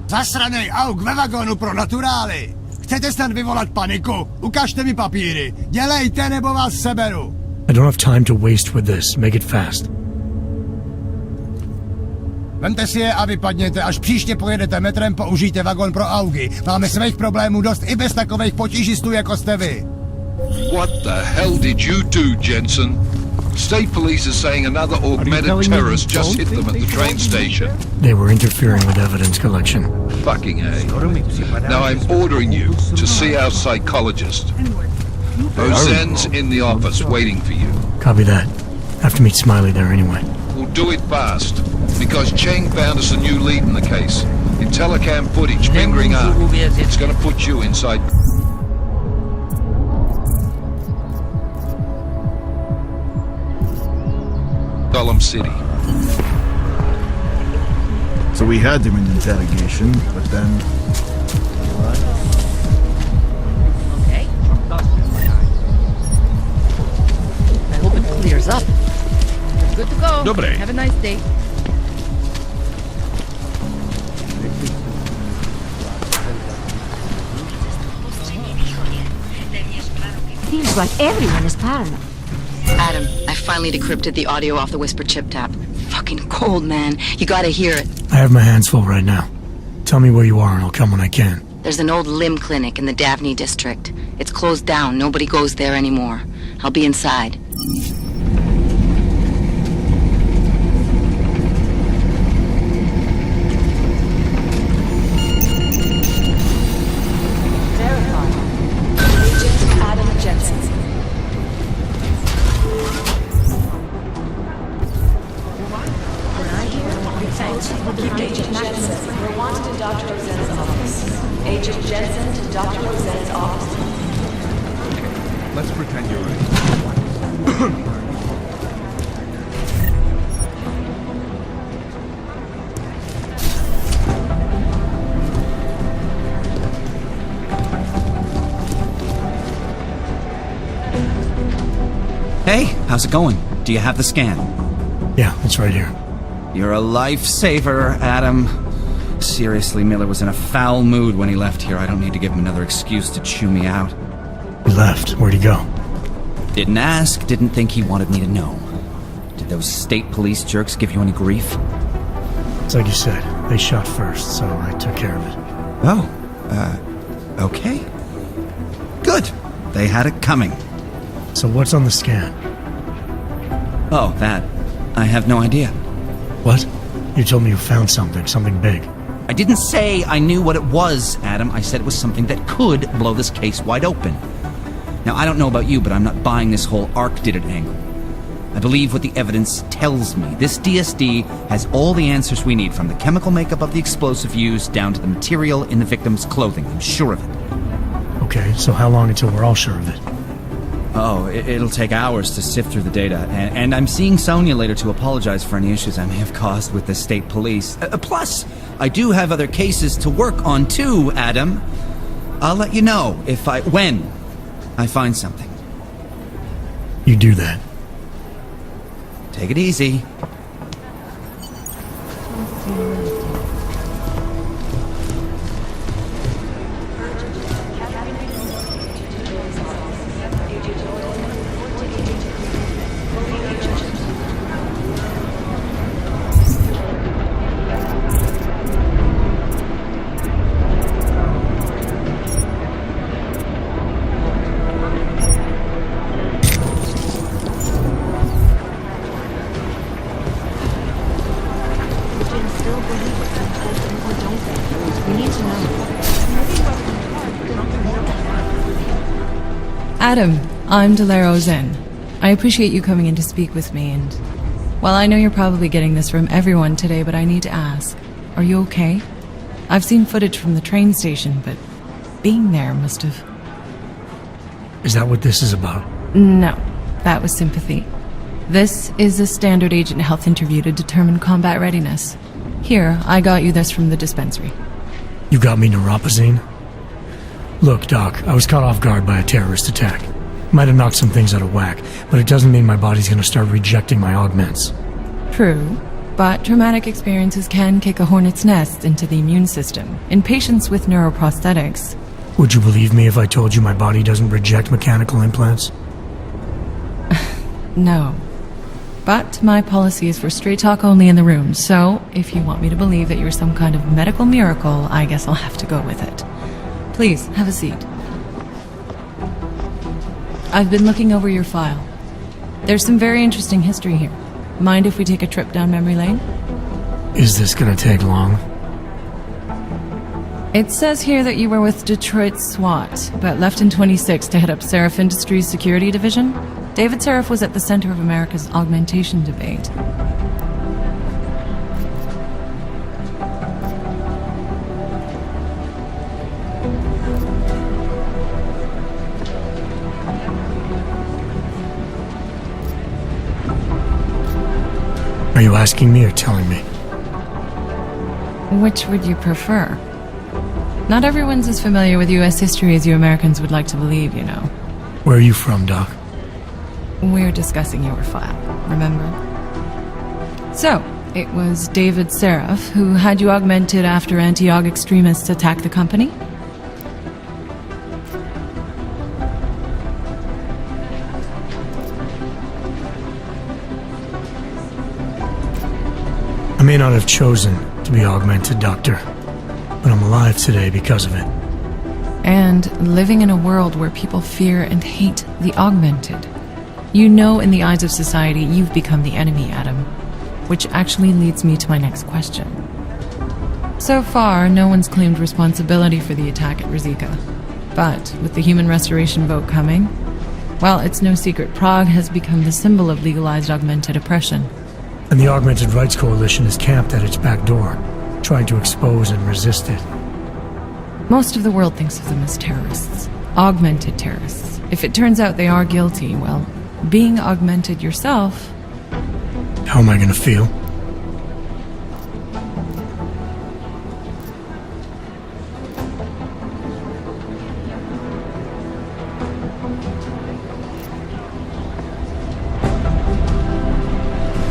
Zasranej auk ve vagónu pro naturály! Chcete snad vyvolat paniku? Ukažte mi papíry. Dělejte, nebo vás seberu. I don't have time to waste with this. Make it fast. Vemte si je a vypadněte. Až příště pojedete metrem, použijte vagón pro augy. Máme svých problémů dost i bez takových potížistů, jako jste vy. What the hell did you do, Jensen? State police are saying another augmented terrorist just hit them at the train station. They were interfering with evidence collection. Fucking A. Now I'm ordering you to see our psychologist. Auzenne's in the office waiting for you. Copy that. Have to meet Smiley there anyway. We'll do it fast, because Chang found us a new lead in the case. In telecam footage fingering out. It's gonna put you inside. Gollum City. So we had him in interrogation, but then... Okay. I hope it clears up. Good to go. Dobre. Have a nice day. Seems like everyone is paranoid. Adam, I finally decrypted the audio off the Whisper chip tap. Fucking cold, man. You gotta hear it. I have my hands full right now. Tell me where you are and I'll come when I can. There's an old limb clinic in the DAVNY district. It's closed down. Nobody goes there anymore. I'll be inside. Agent Jensen, you're wanted in Dr. Auzenne's office. Agent Jensen to Dr. Auzenne's office. Let's pretend you're right. Hey, how's it going? Do you have the scan? Yeah, it's right here. You're a lifesaver, Adam. Seriously, Miller was in a foul mood when he left here. I don't need to give him another excuse to chew me out. He left. Where'd he go? Didn't ask, didn't think he wanted me to know. Did those state police jerks give you any grief? It's like you said. They shot first, so I took care of it. Oh, okay. Good. They had it coming. So what's on the scan? Oh, that. I have no idea. What? You told me you found something big. I didn't say I knew what it was, Adam. I said it was something that could blow this case wide open. Now, I don't know about you, but I'm not buying this whole Ark did it angle. I believe what the evidence tells me. This DSD has all the answers we need, from the chemical makeup of the explosive used down to the material in the victim's clothing. I'm sure of it. Okay, so how long until we're all sure of it? Oh, it'll take hours to sift through the data, and I'm seeing Sonia later to apologize for any issues I may have caused with the state police. Plus, I do have other cases to work on too, Adam. I'll let you know when I find something. You do that. Take it easy. Adam, I'm Delara Auzenne. I appreciate you coming in to speak with me, and while I know you're probably getting this from everyone today, but I need to ask, are you okay? I've seen footage from the train station, but being there must have... Is that what this is about? No, that was sympathy. This is a standard agent health interview to determine combat readiness. Here, I got you this from the dispensary. You got me neuropazine? Look, Doc, I was caught off guard by a terrorist attack. Might have knocked some things out of whack, but it doesn't mean my body's gonna start rejecting my augments. True, but traumatic experiences can kick a hornet's nest into the immune system in patients with neuroprosthetics. Would you believe me if I told you my body doesn't reject mechanical implants? No. But my policy is for straight talk only in the room, so if you want me to believe that you're some kind of medical miracle, I guess I'll have to go with it. Please, have a seat. I've been looking over your file. There's some very interesting history here. Mind if we take a trip down memory lane? Is this gonna take long? It says here that you were with Detroit SWAT, but left in 26 to head up Seraph Industries' security division. David Seraph was at the center of America's augmentation debate. Are you asking me or telling me? Which would you prefer? Not everyone's as familiar with U.S. history as you Americans would like to believe, you know. Where are you from, Doc? We're discussing your file, remember? So, it was David Seraph who had you augmented after anti-aug extremists attacked the company? I may not have chosen to be augmented, Doctor, but I'm alive today because of it. And living in a world where people fear and hate the augmented. You know, in the eyes of society, you've become the enemy, Adam. Which actually leads me to my next question. So far, no one's claimed responsibility for the attack at Rizika. But with the human restoration vote coming, well, it's no secret Prague has become the symbol of legalized augmented oppression. And the Augmented Rights Coalition is camped at its back door, trying to expose and resist it. Most of the world thinks of them as terrorists. Augmented terrorists. If it turns out they are guilty, well, being augmented yourself... How am I gonna feel?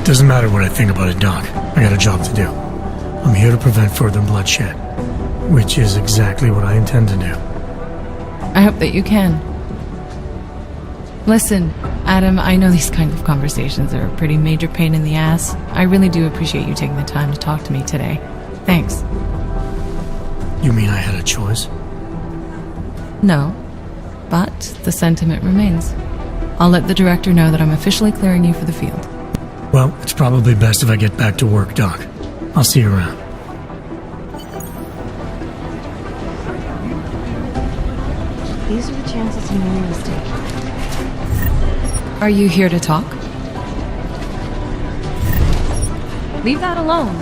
Doesn't matter what I think about it, Doc. I got a job to do. I'm here to prevent further bloodshed, which is exactly what I intend to do. I hope that you can. Listen, Adam, I know these kinds of conversations are a pretty major pain in the ass. I really do appreciate you taking the time to talk to me today. Thanks. You mean I had a choice? No, but the sentiment remains. I'll let the director know that I'm officially clearing you for the field. Well, it's probably best if I get back to work, Doc. I'll see you around. These are the chances you made a mistake. Are you here to talk? Leave that alone.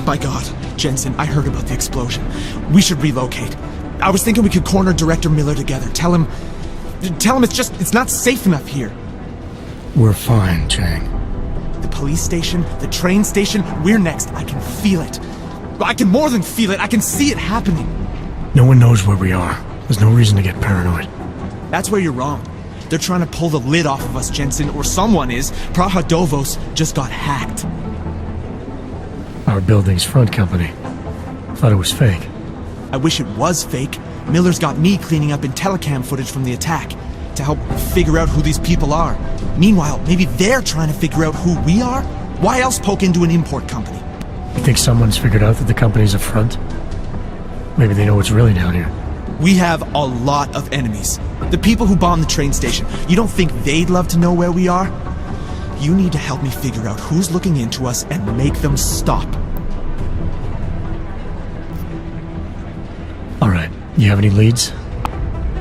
By God, Jensen, I heard about the explosion. We should relocate. I was thinking we could corner Director Miller together. Tell him it's not safe enough here. We're fine, Chang. The police station, the train station, we're next. I can feel it. I can more than feel it. I can see it happening. No one knows where we are. There's no reason to get paranoid. That's where you're wrong. They're trying to pull the lid off of us, Jensen, or someone is. Praha Dovos just got hacked. Our building's front company. Thought it was fake. I wish it was fake. Miller's got me cleaning up IntelliCam footage from the attack to help figure out who these people are. Meanwhile, maybe they're trying to figure out who we are? Why else poke into an import company? You think someone's figured out that the company's a front? Maybe they know what's really down here. We have a lot of enemies. The people who bombed the train station. You don't think they'd love to know where we are? You need to help me figure out who's looking into us and make them stop. Alright, you have any leads?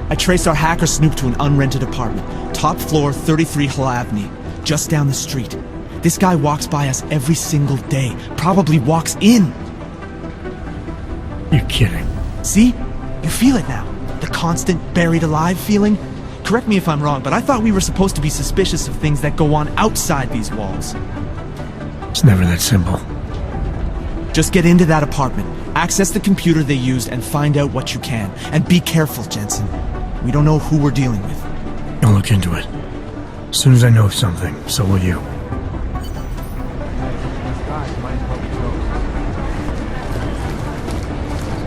I traced our hacker snoop to an unrented apartment. Top floor, 33 Hlavny. Just down the street. This guy walks by us every single day. Probably walks in. You're kidding. See? You feel it now. The constant buried alive feeling. Correct me if I'm wrong, but I thought we were supposed to be suspicious of things that go on outside these walls. It's never that simple. Just get into that apartment, access the computer they used, and find out what you can. And be careful, Jensen. We don't know who we're dealing with. I'll look into it. As soon as I know something, so will you.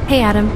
Hey, Adam.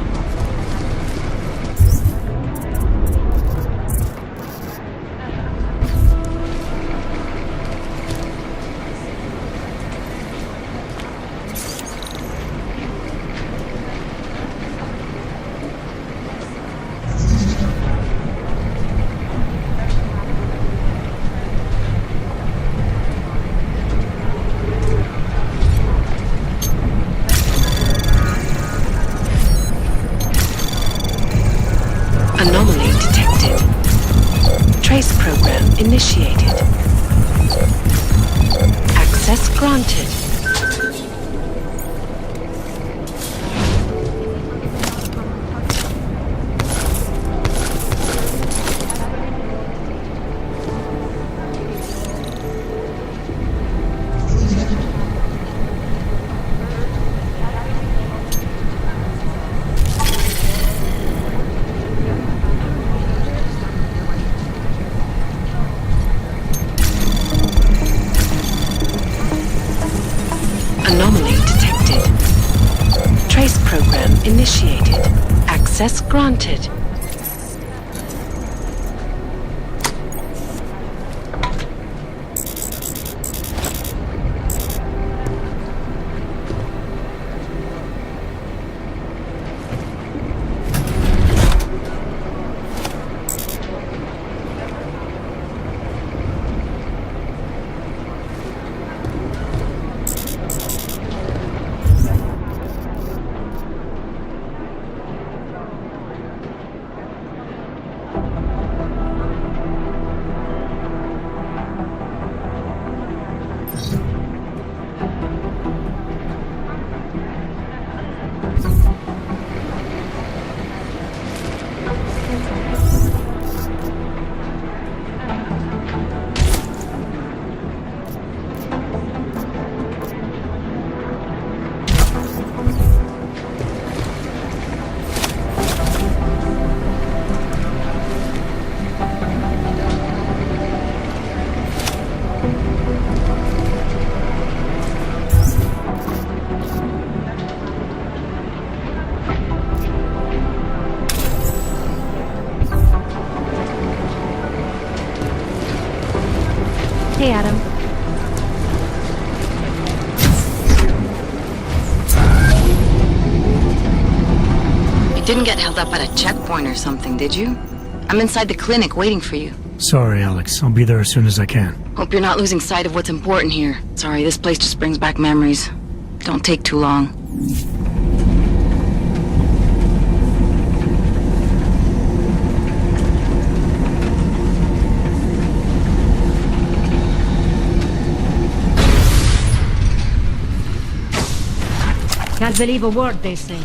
Anomaly detected. Trace program initiated. Access granted. Anomaly detected. Trace program initiated. Access granted. Hey, Adam. You didn't get held up at a checkpoint or something, did you? I'm inside the clinic waiting for you. Sorry, Alex. I'll be there as soon as I can. Hope you're not losing sight of what's important here. Sorry, this place just brings back memories. Don't take too long. Can't believe a word they say.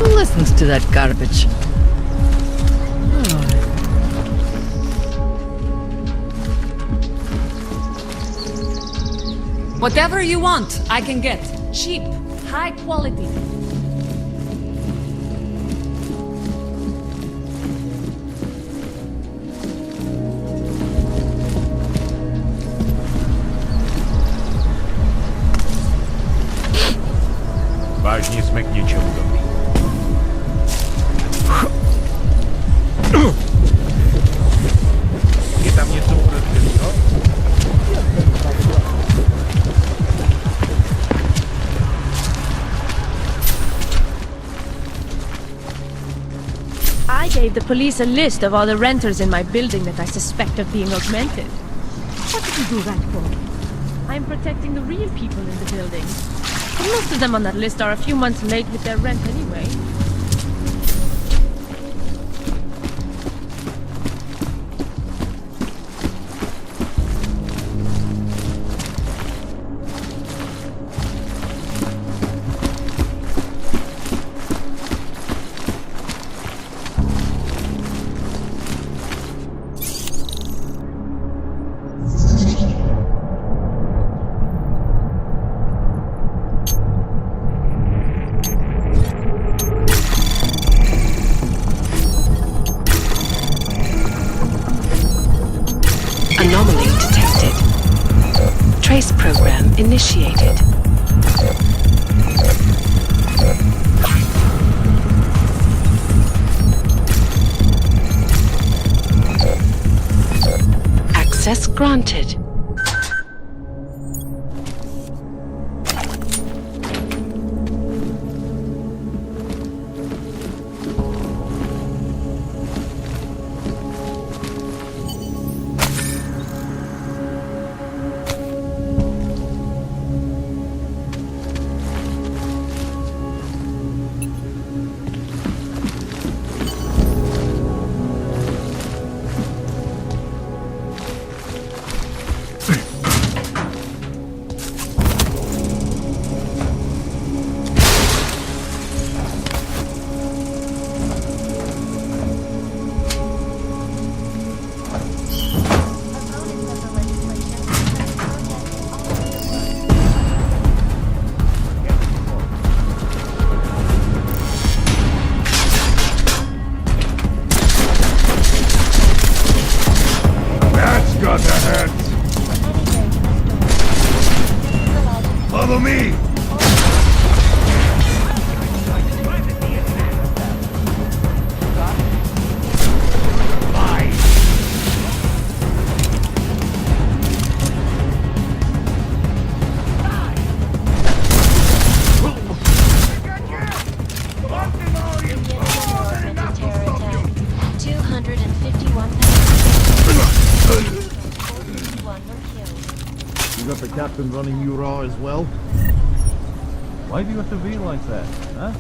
Listens to that garbage. Whatever you want, I can get. Cheap, high quality. Vážně jsme k něčemu dobrý. Je tam něco podezřelého? gave the police a list of all the renters in my building that I suspect of being augmented. What did you do that for? I'm protecting the real people in the building. And most of them on that list are a few months late with their rent anyway. Anomaly detected. Trace program initiated. Access granted. Follow me! The captain running you raw as well? Why do you have to be like that, huh?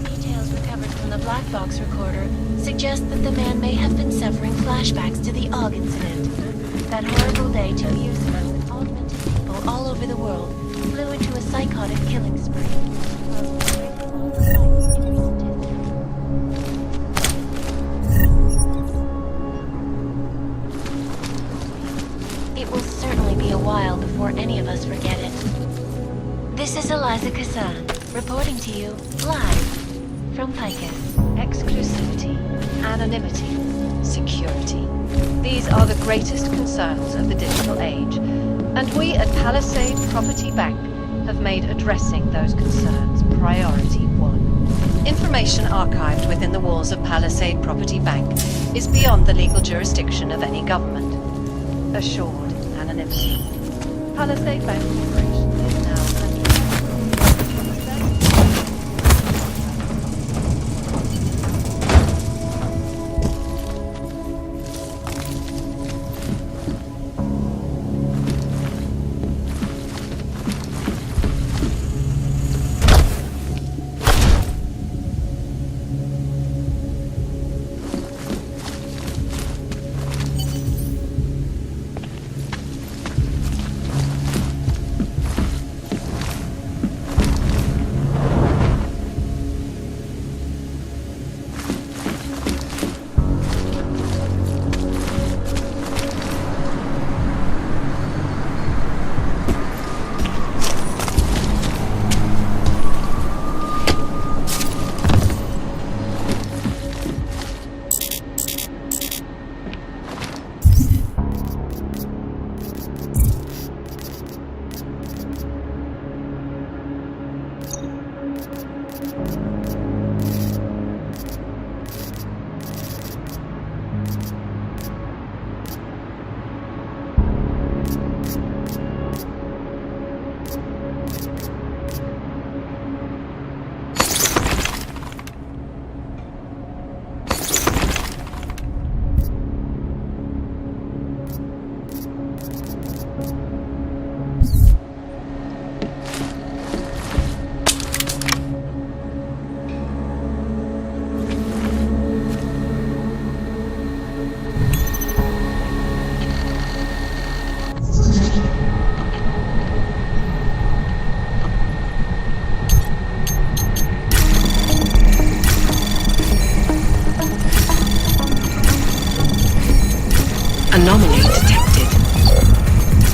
Details recovered from the black box recorder suggest that the man may have been suffering flashbacks to the AUG incident. That horrible day 2 years ago when augmented people all over the world flew into a psychotic killing spree. It will certainly be a while before any of us forget it. This is Eliza Kassan, reporting to you live from Picus. Exclusivity, anonymity, security. These are the greatest concerns of the digital age, and we at Palisade Property Bank have made addressing those concerns priority one. Information archived within the walls of Palisade Property Bank is beyond the legal jurisdiction of any government. Assured anonymity. Palisade Bank Corporation is now under Anomaly detected.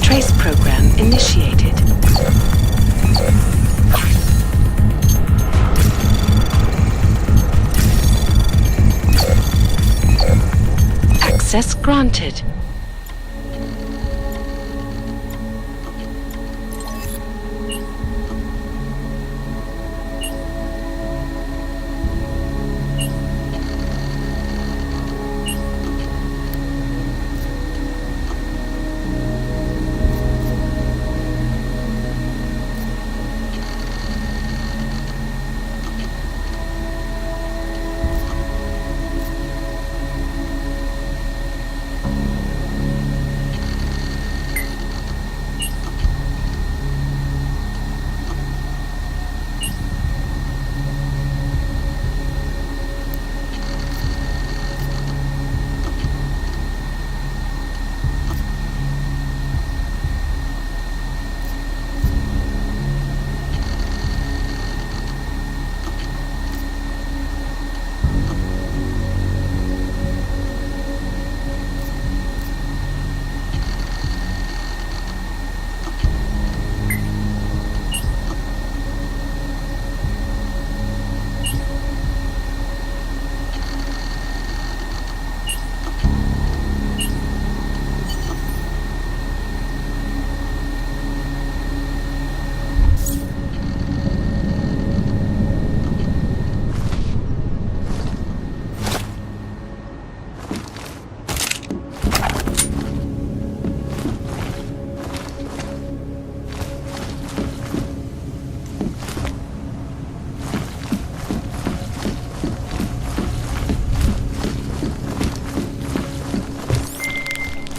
Trace program initiated. Access granted.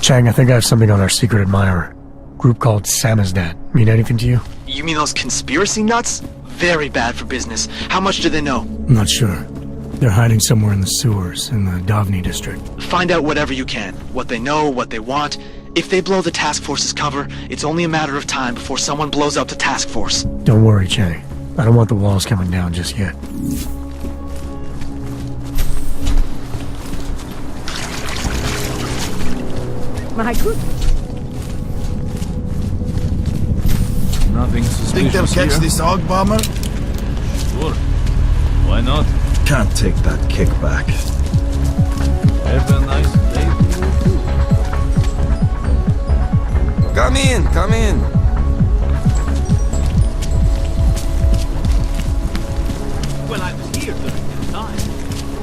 Chang, I think I have something on our secret admirer. Group called SAMIZDAT. Mean anything to you? You mean those conspiracy nuts? Very bad for business. How much do they know? I'm not sure. They're hiding somewhere in the sewers in the DAVNY district. Find out whatever you can. What they know, what they want. If they blow the task force's cover, it's only a matter of time before someone blows up the task force. Don't worry, Chang. I don't want the walls coming down just yet. My goodness. Nothing suspicious. Think they'll catch here? this AUG bomber? Sure. Why not? Can't take that kickback. Have a nice day to you too. Come in, come in. Well, I was here during that time.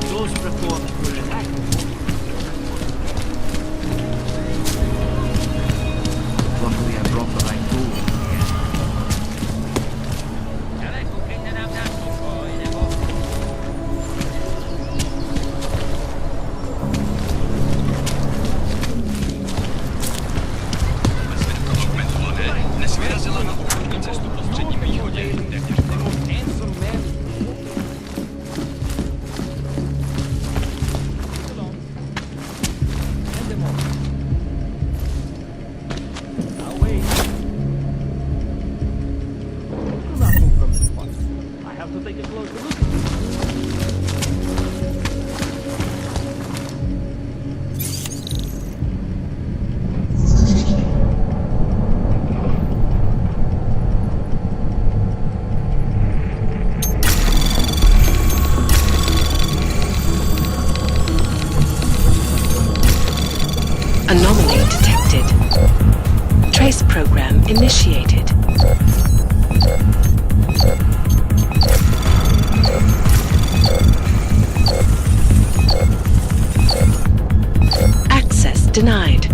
Those reforms were enacted. Luckily, I brought the right tools. Anomaly detected. Trace program initiated. Access denied.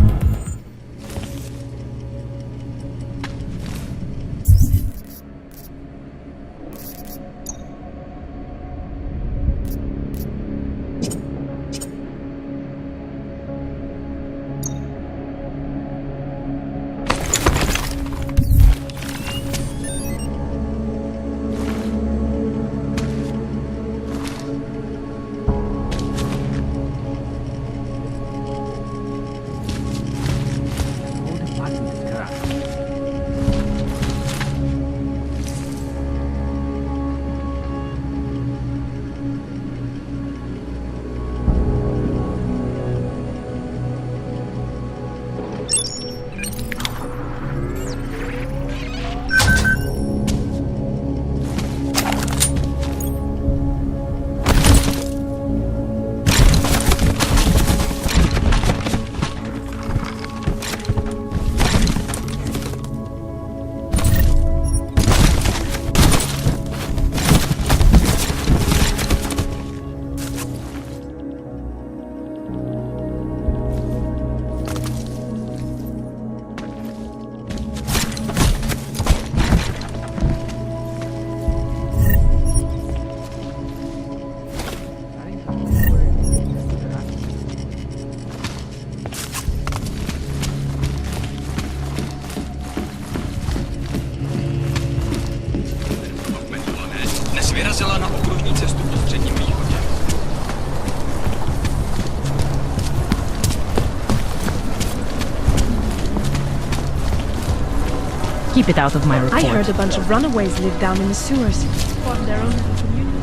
Keep it out of my report. I heard a bunch of runaways live down in the sewers. Formed their own little community.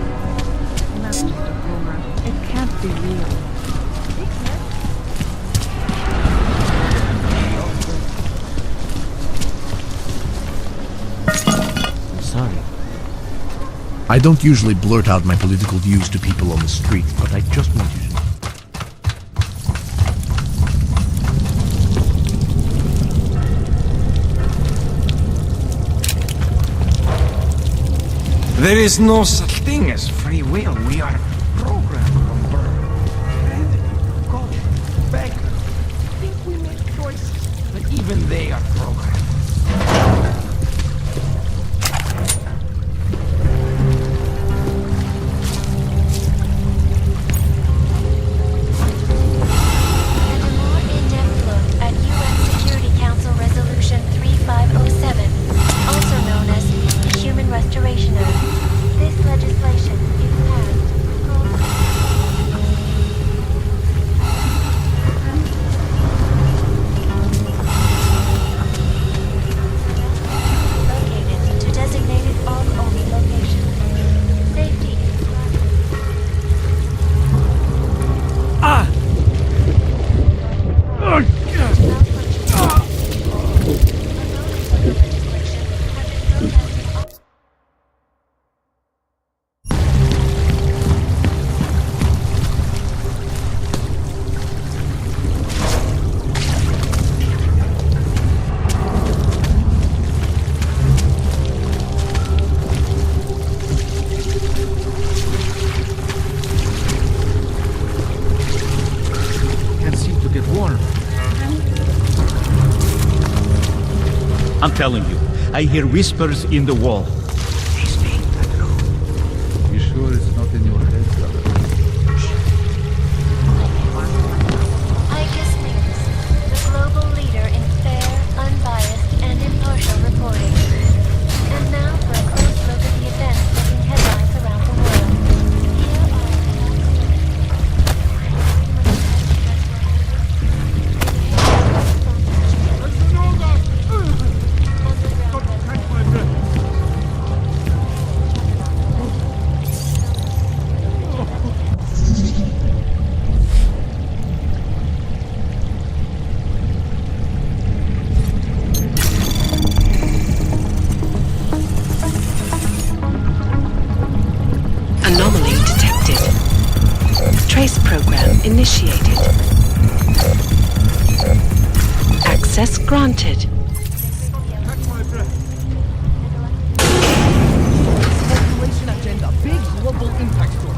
And that's just a rumor. It can't be real. I'm sorry. I don't usually blurt out my political views to people on the street, but I just want you to know. There is no such thing as free will. We are programmed from birth. Heredity, culture, background. I think we make choices, but even they are programmed. I'm telling you, I hear whispers in the wall. You sure it's not in your head, brother? Eidos News, the global leader in fair, unbiased, and impartial reporting. And now for a close look at the events making headlines around the world. Anomaly detected. Trace program initiated. Access granted. Population agenda, big global impact story.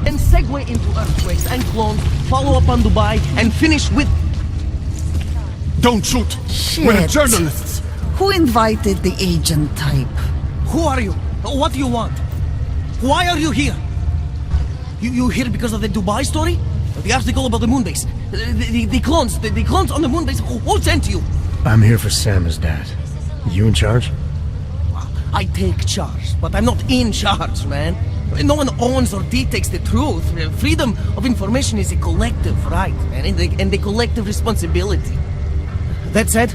And segue into earthquakes and clones, follow up on Dubai, and finish with... Don't shoot! Shit. We're journalists! Who invited the agent type? Who are you? What do you want? Why are you here? You here because of the Dubai story? The article about the moonbase? The clones on the moonbase? Who sent you? I'm here for SAMIZDAT. You in charge? I take charge, but I'm not in charge, man. No one owns or dictates the truth. Freedom of information is a collective right, man, and a collective responsibility. That said,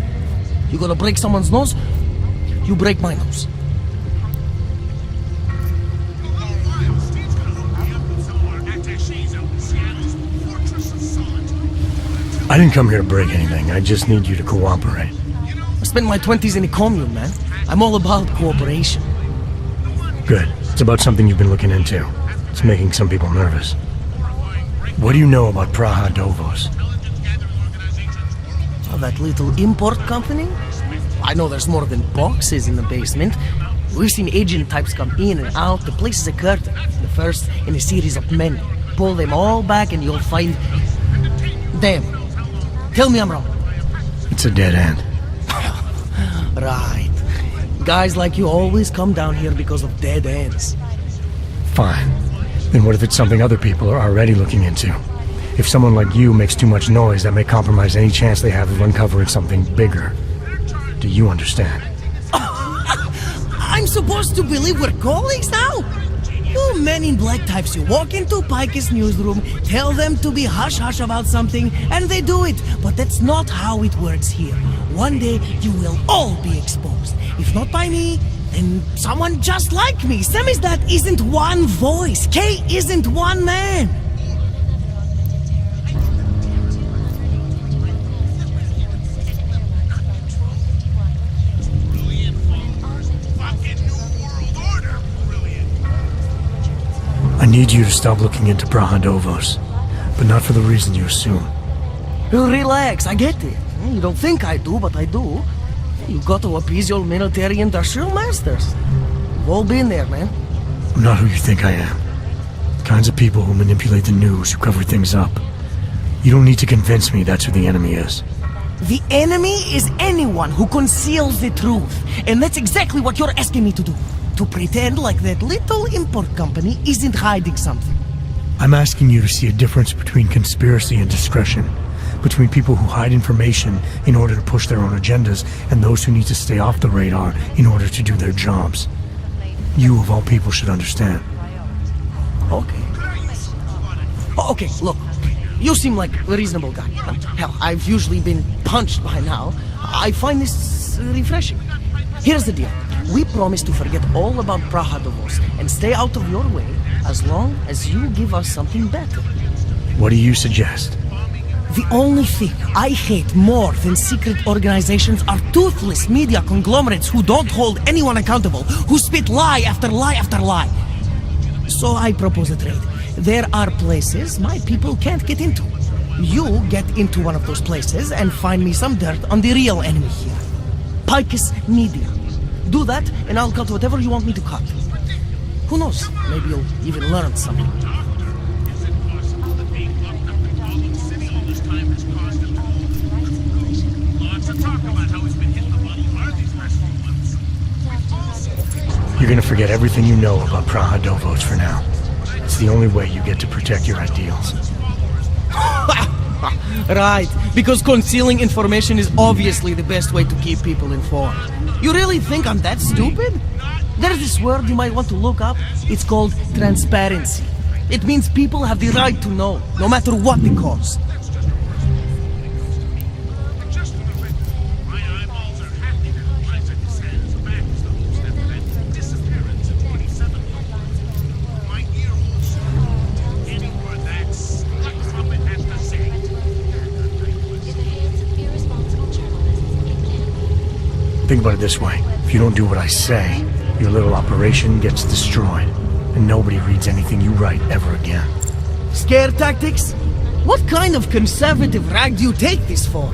you gonna break someone's nose? You break my nose. I didn't come here to break anything. I just need you to cooperate. I spent my 20s in a commune, man. I'm all about cooperation. Good. It's about something you've been looking into. It's making some people nervous. What do you know about Praha Dovos? Oh, that little import company? I know there's more than boxes in the basement. We've seen agent types come in and out. The place is a curtain. The first in a series of many. Pull them all back and you'll find... them. Tell me I'm wrong. It's a dead end. Right. Guys like you always come down here because of dead ends. Fine. Then what if it's something other people are already looking into? If someone like you makes too much noise, that may compromise any chance they have of uncovering something bigger. Do you understand? I I'm supposed to believe we're colleagues now? You men in black types, you walk into Pike's newsroom, tell them to be hush-hush about something, and they do it. But that's not how it works here. One day, you will all be exposed. If not by me, then someone just like me. SAMIZDAT isn't one voice. K isn't one man. I need you to stop looking into Brahadovos, but not for the reason you assume. Relax, I get it. You don't think I do, but I do. You got to appease your military industrial masters. We've all been there, man. I'm not who you think I am. The kinds of people who manipulate the news, who cover things up. You don't need to convince me that's who the enemy is. The enemy is anyone who conceals the truth. And that's exactly what you're asking me to do. To pretend like that little import company isn't hiding something. I'm asking you to see a difference between conspiracy and discretion. Between people who hide information in order to push their own agendas and those who need to stay off the radar in order to do their jobs. You, of all people, should understand. Okay. Okay, look. You seem like a reasonable guy. Hell, I've usually been punched by now. I find this refreshing. Here's the deal. We promise to forget all about Brahadovos and stay out of your way as long as you give us something better. What do you suggest? The only thing I hate more than secret organizations are toothless media conglomerates who don't hold anyone accountable, who spit lie after lie after lie. So I propose a trade. There are places my people can't get into. You get into one of those places and find me some dirt on the real enemy here. Pike's Media. Do that, and I'll cut whatever you want me to cut. Who knows? Maybe you'll even learn something. You're gonna forget everything you know about Brahadovos for now. It's the only way you get to protect your ideals. Right, because concealing information is obviously the best way to keep people informed. You really think I'm that stupid? There's this word you might want to look up. It's called transparency. It means people have the right to know, no matter what the cost. Think about it this way. If you don't do what I say, your little operation gets destroyed, and nobody reads anything you write ever again. Scare tactics? What kind of conservative rag do you take this for?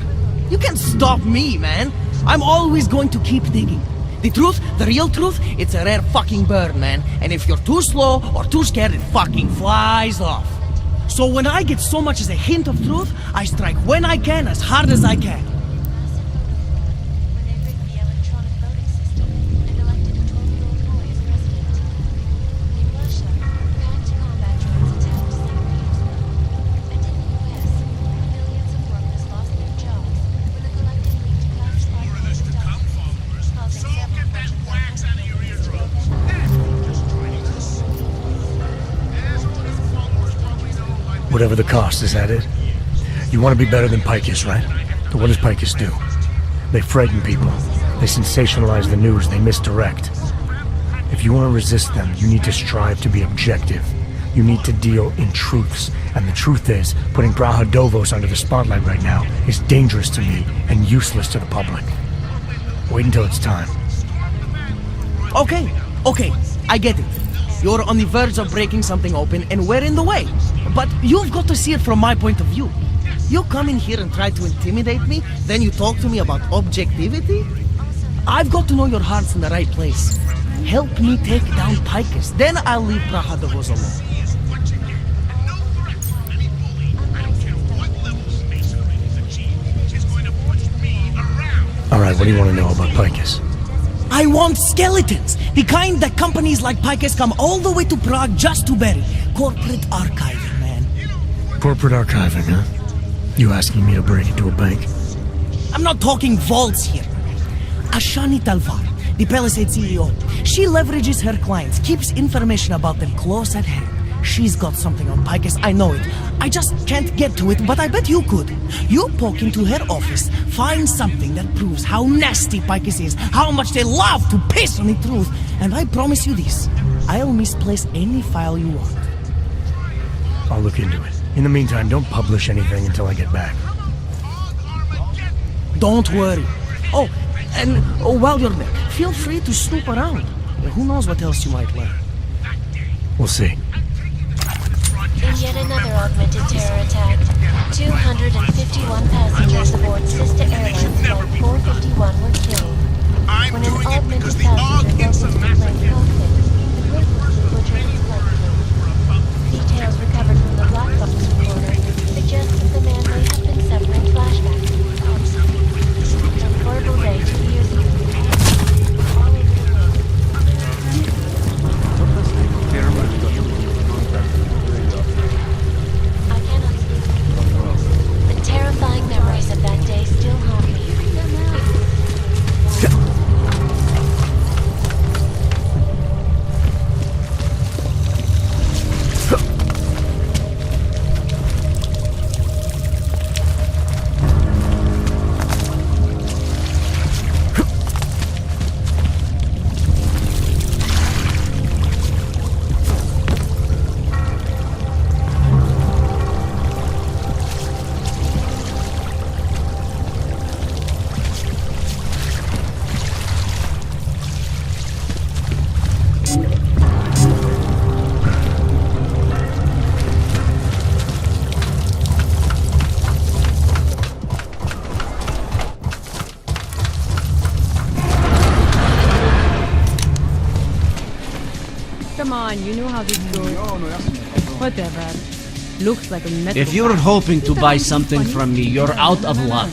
You can't stop me, man. I'm always going to keep digging. The truth, the real truth, it's a rare fucking bird, man. And if you're too slow or too scared, it fucking flies off. So when I get so much as a hint of truth, I strike when I can, as hard as I can. Whatever the cost, is that it? You want to be better than Picus, right? But what does Picus do? They frighten people. They sensationalize the news. They misdirect. If you want to resist them, you need to strive to be objective. You need to deal in truths. And the truth is, putting Brahadovos under the spotlight right now is dangerous to me and useless to the public. Wait until it's time. Okay, I get it. You're on the verge of breaking something open and we're in the way. But you've got to see it from my point of view. You come in here and try to intimidate me, then you talk to me about objectivity? I've got to know your heart's in the right place. Help me take down Picus, then I'll leave Brahadovos alone. Alright, what do you want to know about Picus? I want skeletons! The kind that companies like Picus come all the way to Prague just to bury. Corporate archiving, man. Corporate archiving, huh? You asking me to break into a bank? I'm not talking vaults here. Ashani Talvar, the Palisade CEO. She leverages her clients, keeps information about them close at hand. She's got something on Picus, I know it. I just can't get to it, but I bet you could. You poke into her office, find something that proves how nasty Picus is, how much they love to piss on the truth, and I promise you this, I'll misplace any file you want. I'll look into it. In the meantime, don't publish anything until I get back. Don't worry. Oh, and while you're there, feel free to snoop around. Who knows what else you might learn. We'll see. In yet another augmented terror attack, 251 passengers aboard sister airlines Flight 451 were killed. When an augmented passenger broke into the plane cockpit, the witnesses were driven blood. Details recovered from the black box recorder suggest that the man may have been suffering flashbacks to his past. A horrible day 2 years ago. All over the I cannot speak. The terrifying memories of that day still haunt me. Come on, you know how this goes. Whatever. Looks like a metal. If you're hoping to buy something from me, you're out of luck.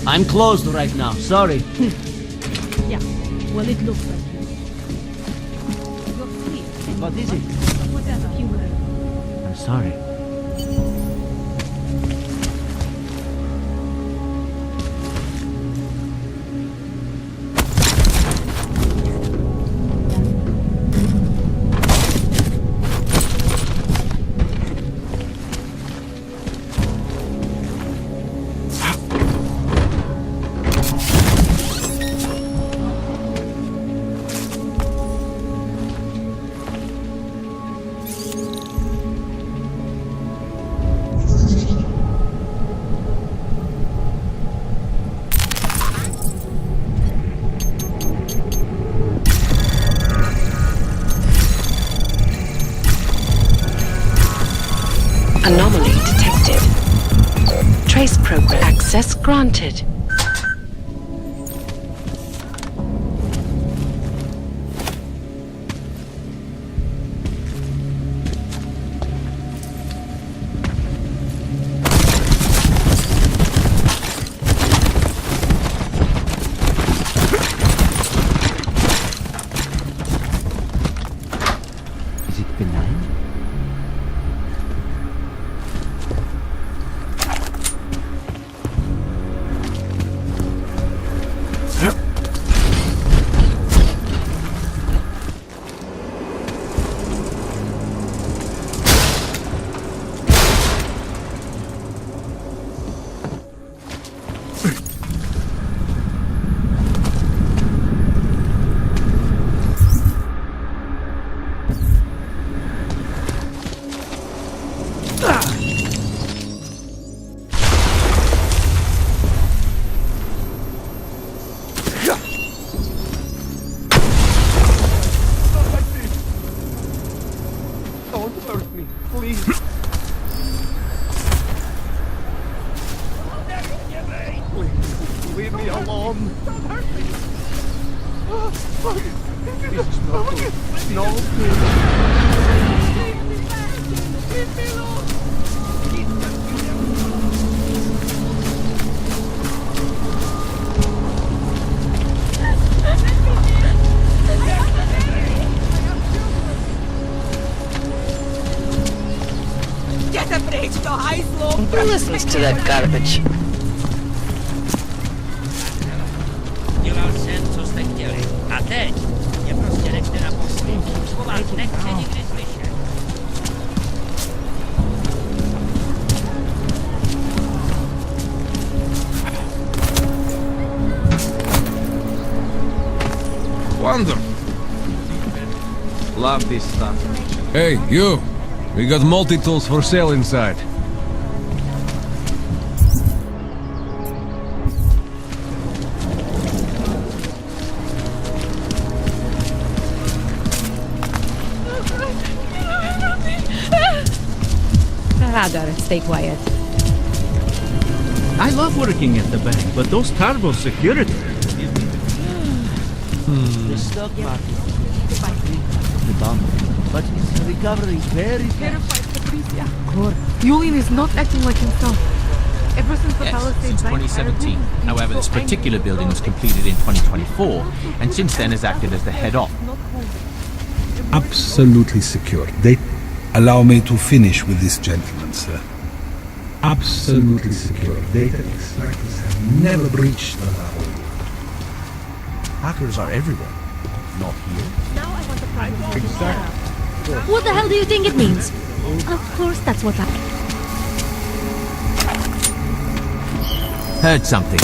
I'm closed right now, sorry. Yeah, well it looks like it. You're free. What is it? Whatever. You will. I'm sorry. Anomaly detected. Trace program access granted. Is it benign? Don't hurt me, please. Please, leave me alone. Don't hurt me. This is not good. No good. Leave me alone. Who listens to that garbage? teď je prostě nechte na pokoji. Po vás nechce nikdy slyšet. Wonderful. Love this stuff. Hey, you! We got multi-tools for sale inside. Rather, stay quiet. I love working at the bank, but those terrible security. The stock market. The bomb. But it's recovering very fast. Julian is not acting like himself. Ever since the Palisade since Bank 2017. However, this particular building was completed in 2024, and since then has acted as the head office. Absolutely secure. Allow me to finish with this gentleman, sir. Absolutely secure. Data extractors have never breached the law. Hackers are everywhere. Not here. Now I want the problem. Exactly. What the hell do you think it means? Of course that's what I... Heard something.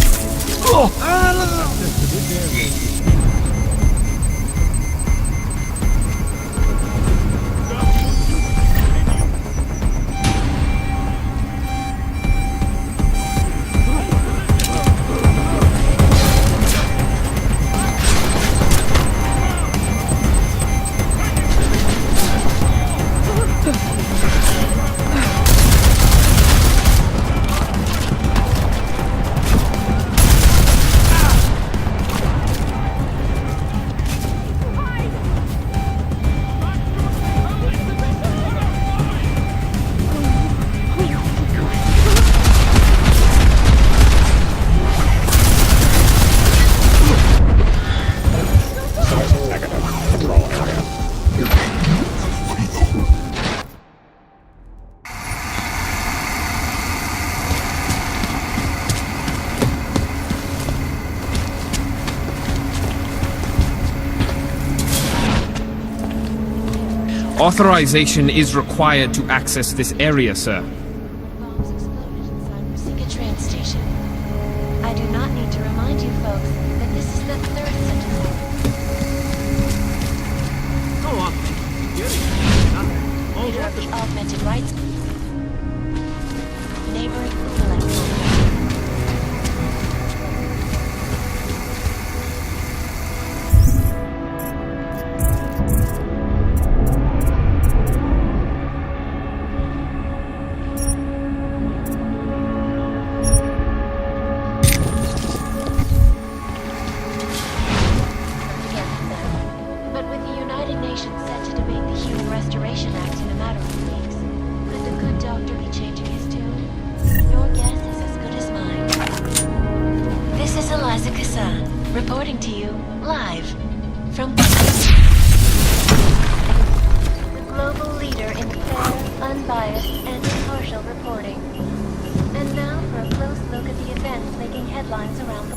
Authorization is required to access this area, sir. Bombs exploded inside Musica train station. I do not need to remind you folks that this is the third Sentinel. Go on. Leader of the Augmented Rights. Neighboring Flether. Reporting to you, live, from the global leader in fair, unbiased, and impartial reporting. And now for a close look at the events making headlines around the...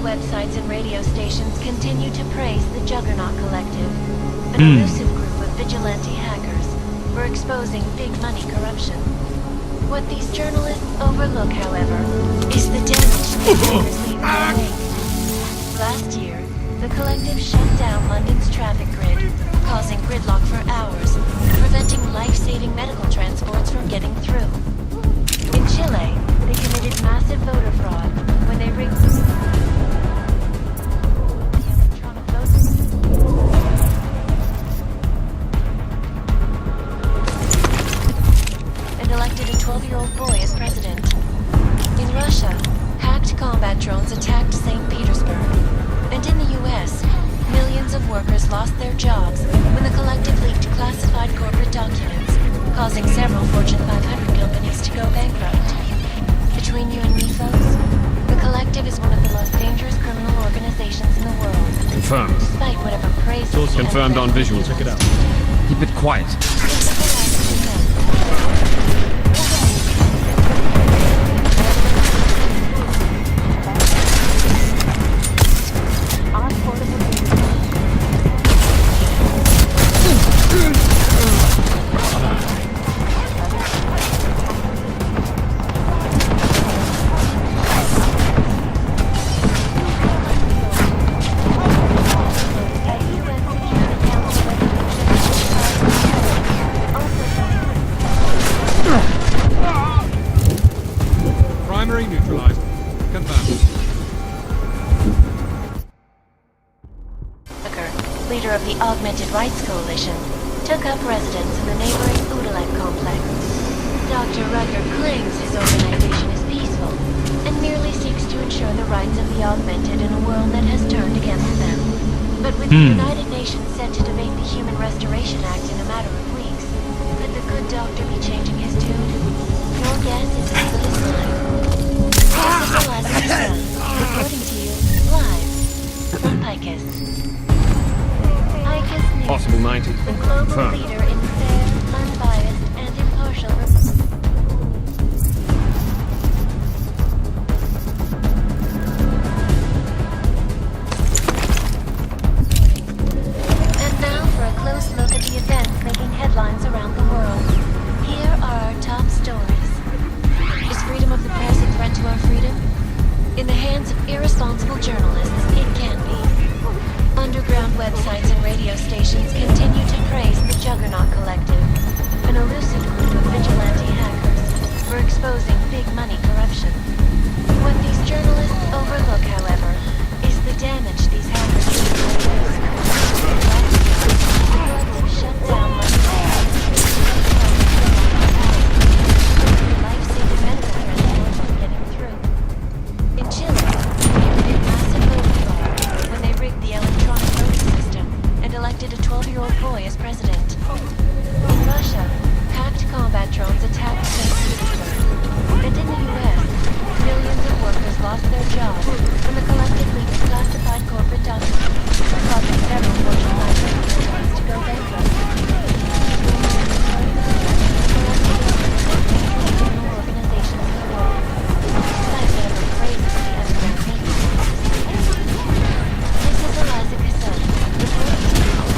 Websites and radio stations continue to praise the Juggernaut Collective, an elusive group of vigilante hackers for exposing big money corruption. What these journalists overlook, however, is the damage the hackers leave in their wake. Last year, the collective shut down London's traffic grid, causing gridlock for hours, preventing life-saving medical transports from getting through. In Chile, they committed massive voter fraud when they rigged and elected a 12-year-old boy as president. In Russia, hacked combat drones attacked St. Petersburg. And in the US, millions of workers lost their jobs when the collective leaked classified corporate documents, causing several Fortune 500 companies to go bankrupt. Between you and me, folks, the collective is one of the most dangerous criminal organizations in the world. Confirmed. Despite whatever praise Source confirmed on visual. Check it out. Keep it quiet. Primary neutralized. Confirmed. Leader of the Augmented Rights Coalition, took up residence in the neighboring Udalek complex. Dr. Rucker claims his organization is peaceful and merely seeks to ensure the rights of the augmented in a world that has turned against them. But with the United Nations set to debate the Human Restoration Act in a matter of weeks, could the good doctor be changing his tune? Your guess is as good as mine. This is Eliza Sun, reporting to you live from Picus. Possible 90. The global Confirmed. leader in fair, unbiased, and impartial And now for a close look at the events making headlines around the world. Here are our top stories. Is freedom of the press a threat to our freedom? In the hands of irresponsible journalists, it can be. Underground websites and radio stations continue to praise the Juggernaut Collective, an elusive group of vigilante hackers for exposing big money corruption. What these journalists overlook, however, is the damage these hackers do to players. The collective shut down life-saving medical transport from getting through. In Chile, they committed massive voting fraud when they rigged the electronic voting system and elected a 12-year-old boy as president. In Russia, hacked combat drones attacked St. Petersburg. And in the U.S., millions of workers lost their jobs when the collective leaked classified corporate documents, causing several Fortune 500 companies to go bankrupt. Criminal organizations in the world, despite whatever praises the underground media. This is Eliza Casson, reporting to you live.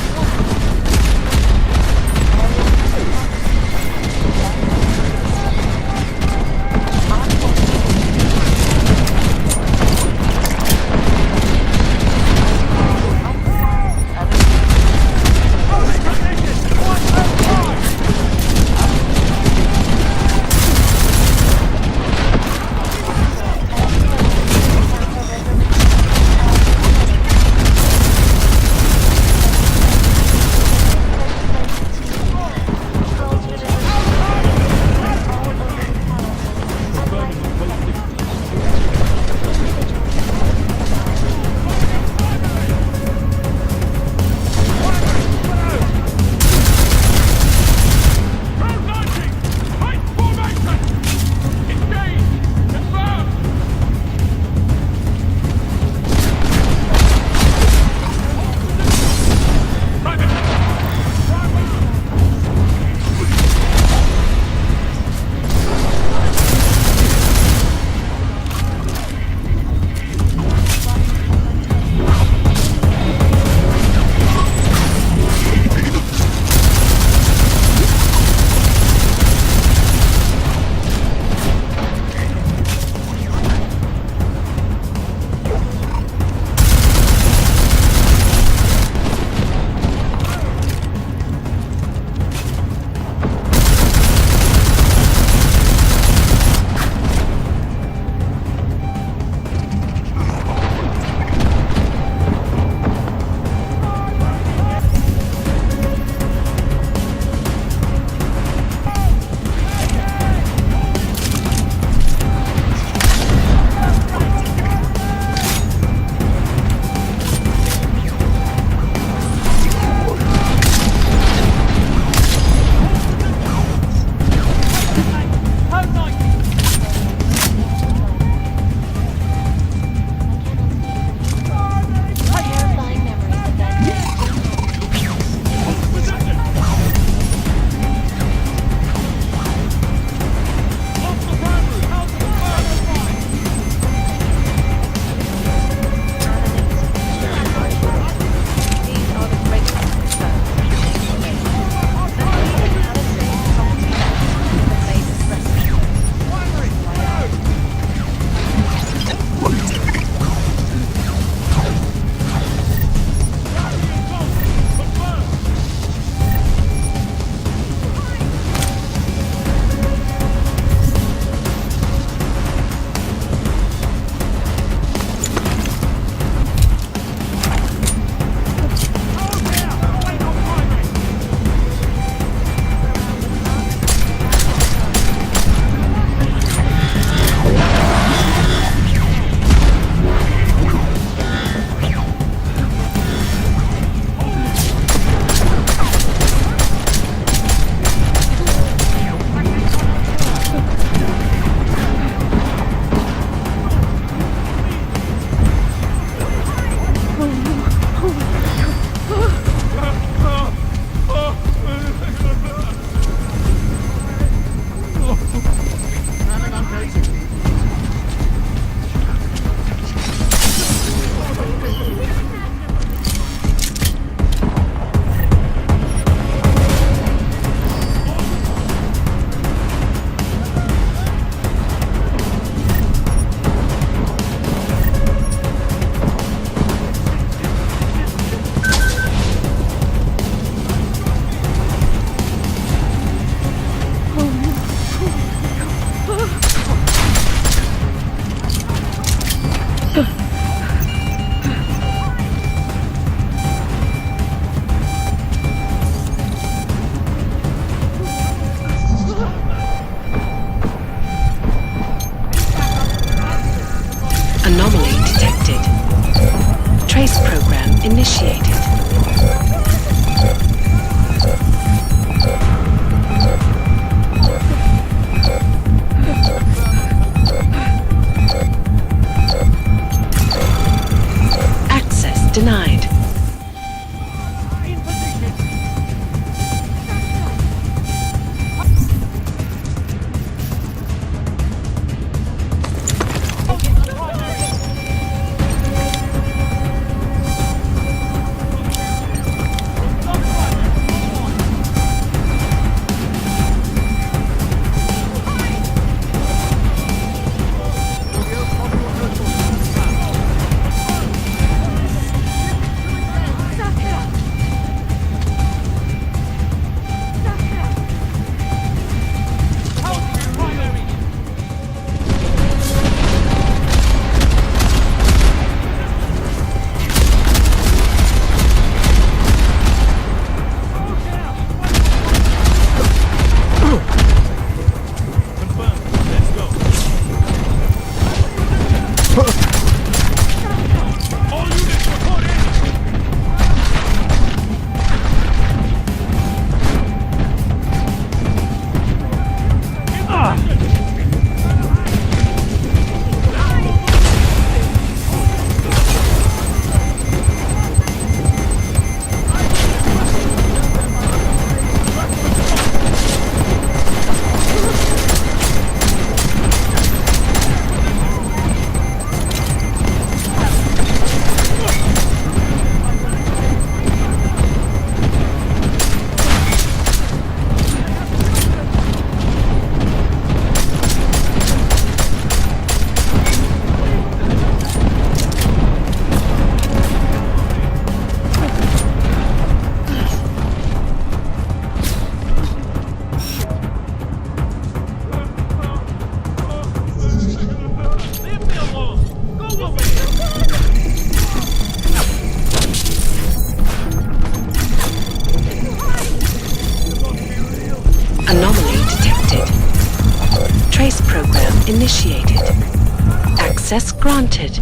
Access granted.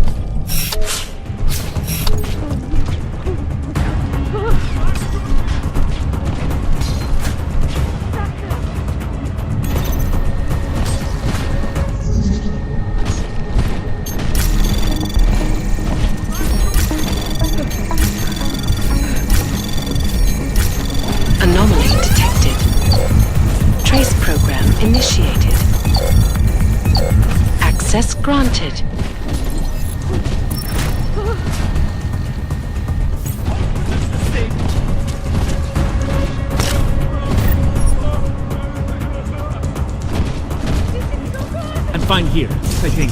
Anomaly detected. Trace program initiated. Access granted. I'm fine here, I think.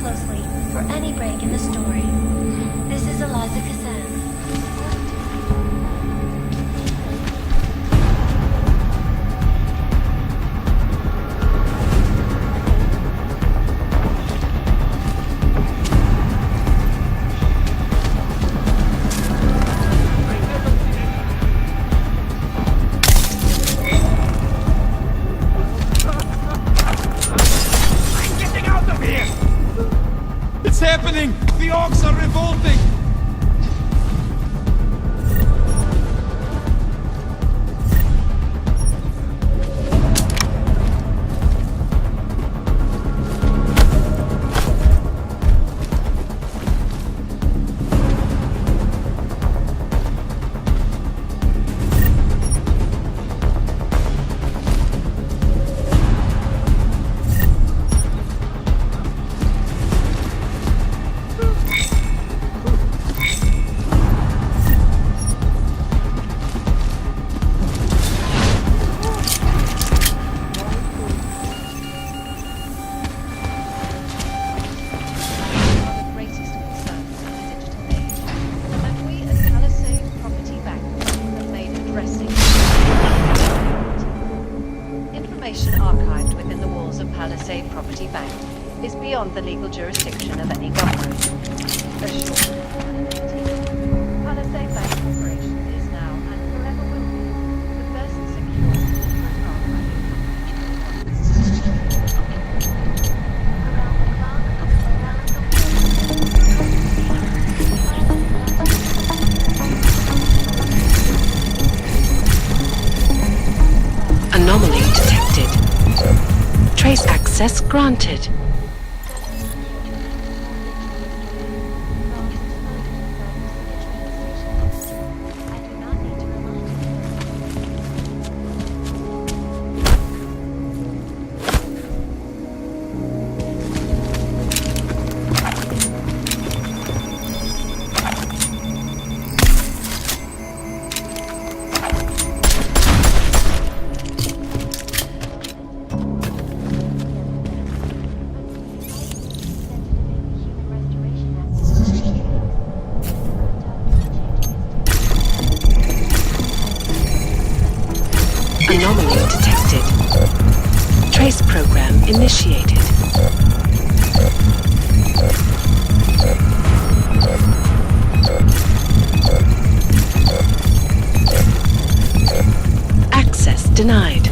closely for any break in the story. This is Eliza Cassan. It's happening! The orcs are revolting! The legal jurisdiction of any government. Assured anonymity, Palisade Bank Corporation is now and forever will be the best secure Anomaly detected. Trace access granted. Anomaly detected. Trace program initiated. Access denied.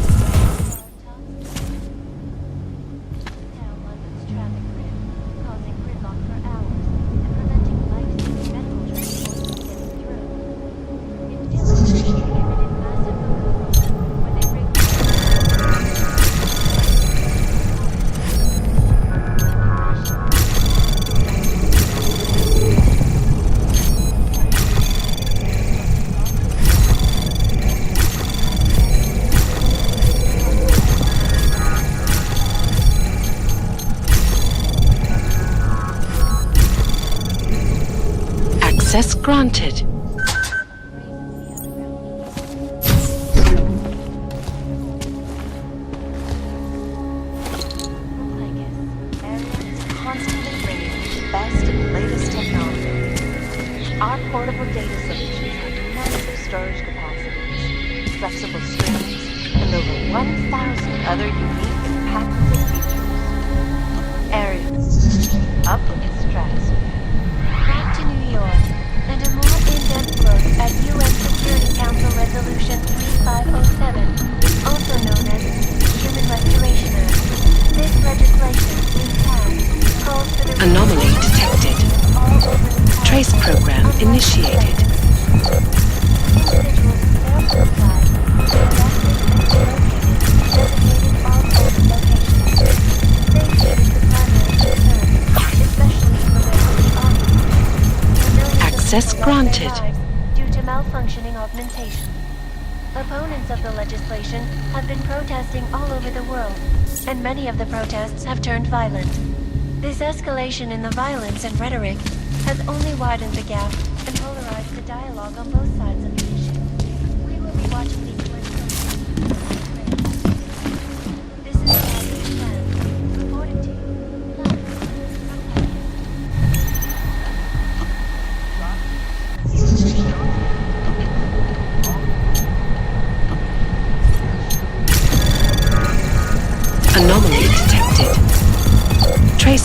Access granted. Constantly bringing you the best and latest technology. Our portable data solutions have massive storage capacities, flexible streams, and over 1,000 other unique and patented features. Areas up in the stratosphere. Back to New York, and a more in-depth look at UN Security Council Resolution 3507, also known as the Human Restoration Act. This legislation, in fact, calls for the Anomaly detected. Trace program initiated. Individuals self-supplied with designated all open locations. Safety is the primary concern, especially for those in the office. Access granted. Due to malfunctioning augmentation. Opponents of the legislation have been protesting all over the world, and many of the protests have turned violent. This escalation in the violence and rhetoric has only widened the gap and polarized the dialogue on both sides of the issue. We will be watching these This is reporting to you.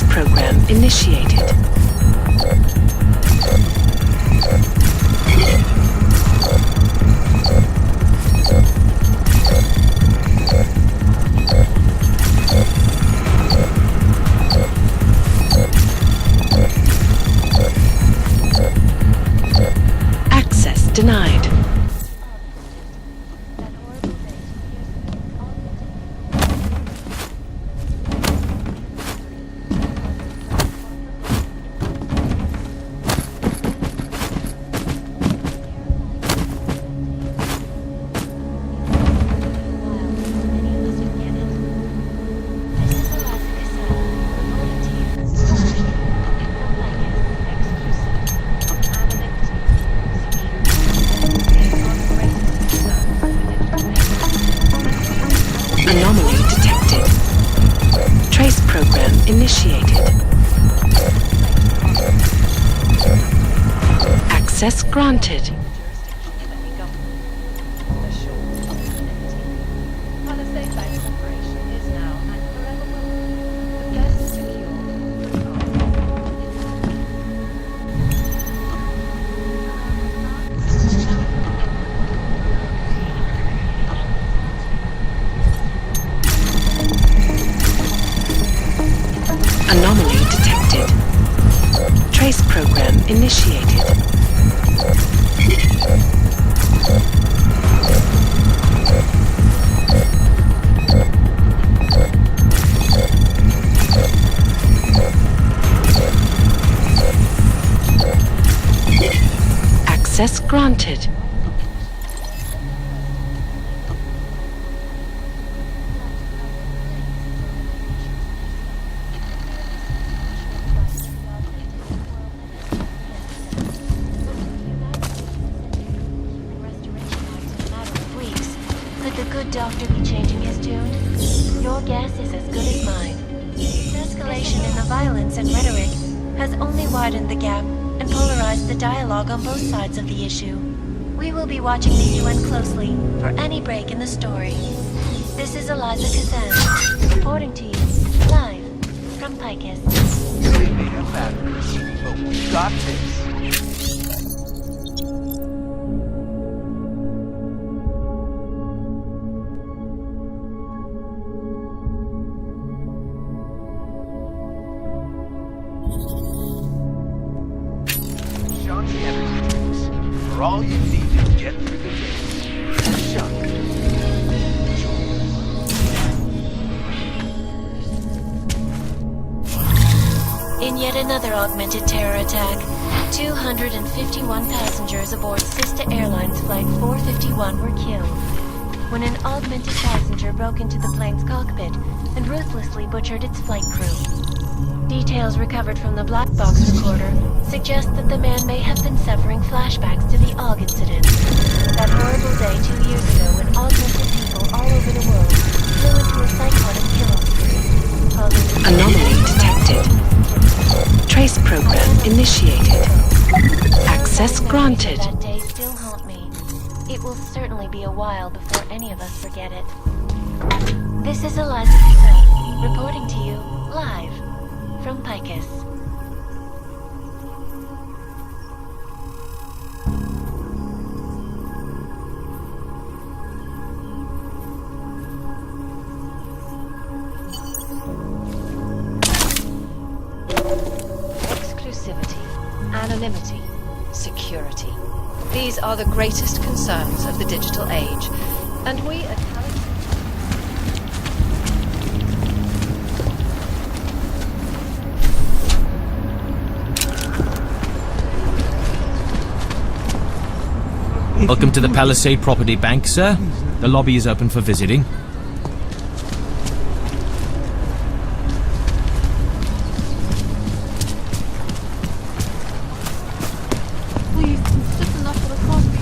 Trace program initiated. Access denied. Anomaly detected. Trace program initiated. Access granted. Anomaly detected. Trace program initiated. Access granted. Could the good doctor be changing his tune? Your guess is as good as mine. Escalation in the violence and rhetoric has only widened the gap and polarized the dialogue on both sides of the issue. We will be watching the UN closely for any break in the story. This is Eliza Kazan, reporting to you, live, from Picus. They may have batteries, but we got this. For all you need to get through the day. Shunk. In yet another augmented terror attack, 251 passengers aboard Sister Airlines Flight 451 were killed when an augmented passenger broke into the plane's cockpit and ruthlessly butchered its flight crew. Details recovered from the black box recorder suggest that the man may have been suffering flashbacks to the AUG incident. That horrible day 2 years ago when augmented people all over the world flew into a psychotic killing spree, causing Anomaly detected. Trace program initiated. Access granted. That day still haunt me. It will certainly be a while before any of us forget it. This is Eliza Kazan, reporting to you live from Picus. Exclusivity, anonymity, security. These are the greatest concerns of the digital age, and we at Welcome to the Palisade Property Bank, sir. The lobby is open for visiting. Please, it's just enough for the coffee.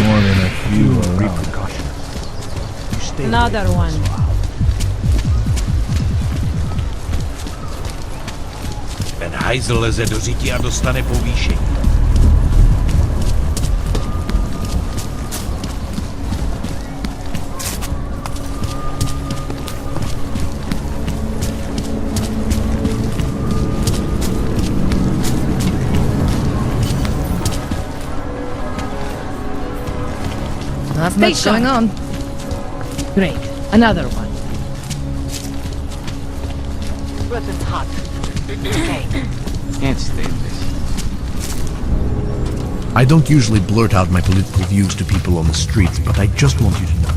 More than a few repercussions. Another one. Ten hajzl leze do řití a dostane povýšení. Not much going on. Great. Another one. Weapons hot. Okay. Can't stand this. I don't usually blurt out my political views to people on the street, but I just want you to know.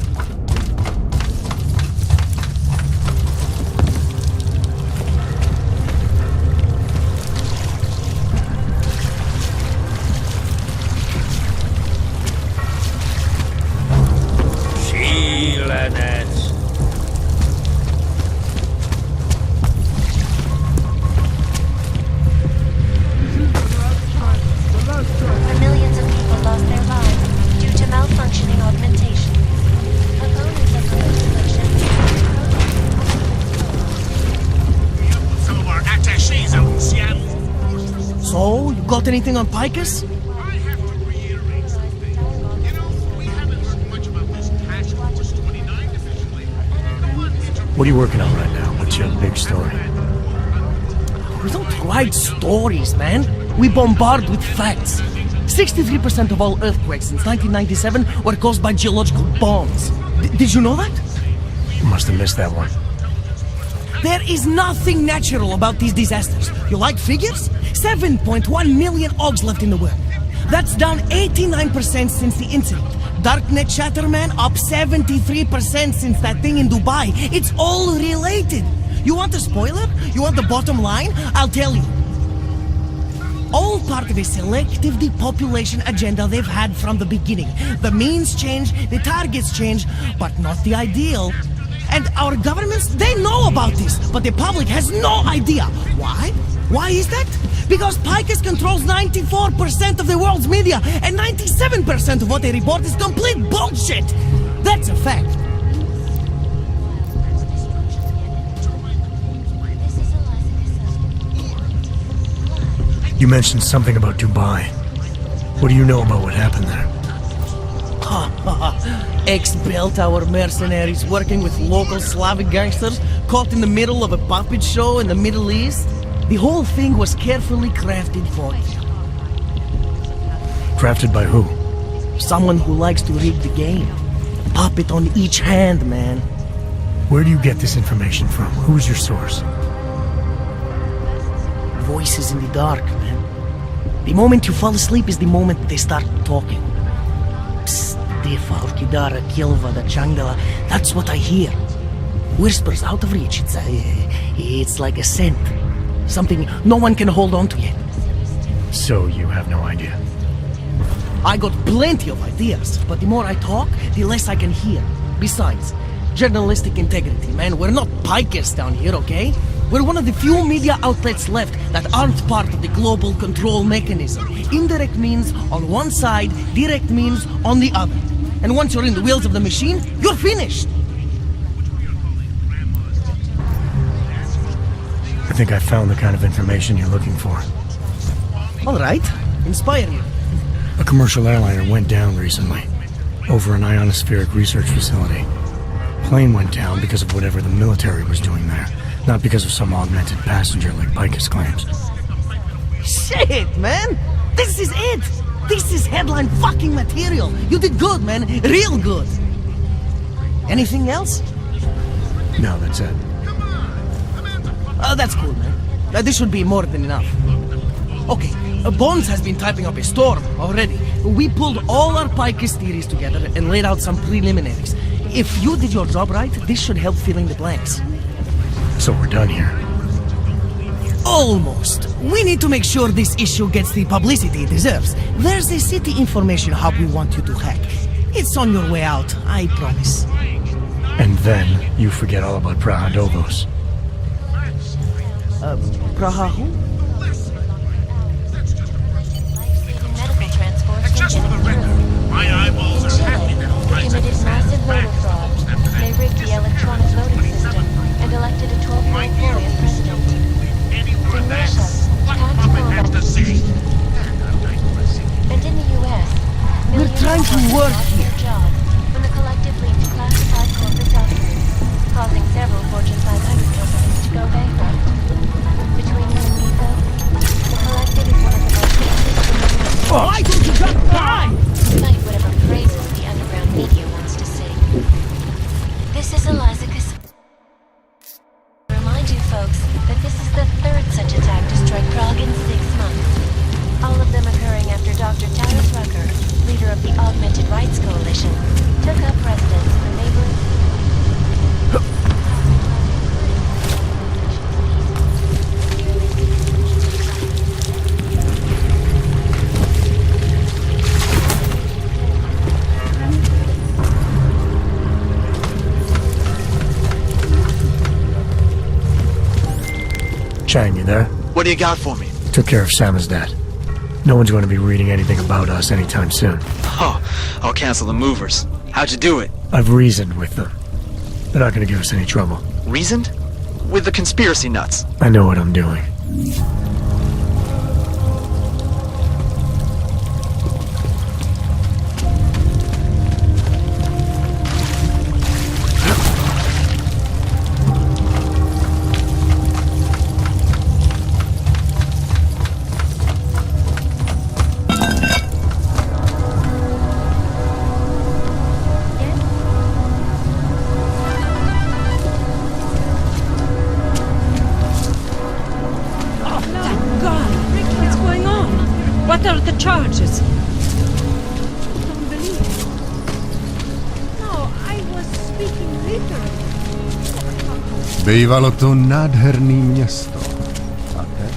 Where millions of people lost their lives due to malfunctioning augmentation. Opponents of the legislation. Some of our attachés out in Seattle. So, you got anything on Picus? What are you working on right now? What's your big story? We don't write stories, man. We bombard with facts. 63% of all earthquakes since 1997 were caused by geological bombs. Did you know that? You must have missed that one. There is nothing natural about these disasters. You like figures? 7.1 million Augs left in the world. That's down 89% since the incident. Darknet chatter, man, up 73% since that thing in Dubai. It's all related. You want a spoiler? You want the bottom line? I'll tell you. All part of a selective depopulation agenda they've had from the beginning. The means change, the targets change, but not the ideal. And our governments, they know about this, but the public has no idea. Why? Why is that? Because Picus controls 94% of the world's media, and 97% of what they report is complete bullshit. That's a fact. You mentioned something about Dubai. What do you know about what happened there? Ex-bell tower mercenaries working with local Slavic gangsters caught in the middle of a puppet show in the Middle East. The whole thing was carefully crafted for you. Crafted by who? Someone who likes to rig the game. Puppet on each hand, man. Where do you get this information from? Who's your source? Voices in the dark, man. The moment you fall asleep is the moment they start talking. Psst, Defal, Kidara, Kilva, Changdala. That's what I hear. Whispers out of reach. It's like a scent. Something no one can hold on to yet. So you have no idea? I got plenty of ideas, but the more I talk, the less I can hear. Besides, journalistic integrity, man. We're not pikers down here, okay? We're one of the few media outlets left that aren't part of the global control mechanism. Indirect means on one side, direct means on the other. And once you're in the wheels of the machine, you're finished. I think I found the kind of information you're looking for. All right. Inspire you. A commercial airliner went down recently, over an ionospheric research facility. Plane went down because of whatever the military was doing there, not because of some augmented passenger like Picus claims. Shit, man! This is it! This is headline fucking material! You did good, man! Real good! Anything else? No, that's it. That's cool, man. This should be more than enough. Okay, Bones has been typing up a storm already. We pulled all our Picus theories together and laid out some preliminaries. If you did your job right, this should help fill in the blanks. So we're done here. Almost. We need to make sure this issue gets the publicity it deserves. There's a city information hub we want you to hack. It's on your way out, I promise. And then you forget all about Prahadovos. Praha who? Medical transports in My eyeballs are happy now. They committed massive voter fraud. They rigged the electronic voting system and elected a 12-year-old boy as president. Tunisia, tactical elections. And in the U.S., we're trying to work here. Job when the collective leaked classified corporate documents, causing several Fortune 500 companies to go bankrupt. Between you and me, though, the collective is one of the most dangerous. Why don't you just die? Despite whatever praises the underground media Augmented Rights Coalition took up residence in the neighboring... Chang, you there? What do you got for me? Took care of SAMIZDAT. No one's going to be reading anything about us anytime soon. Oh, I'll cancel the movers. How'd you do it? I've reasoned with them. They're not going to give us any trouble. Reasoned? With the conspiracy nuts. I know what I'm doing. What are the charges? Don't believe it. No, I was speaking literally. Bývalo to nádherný město. A teď?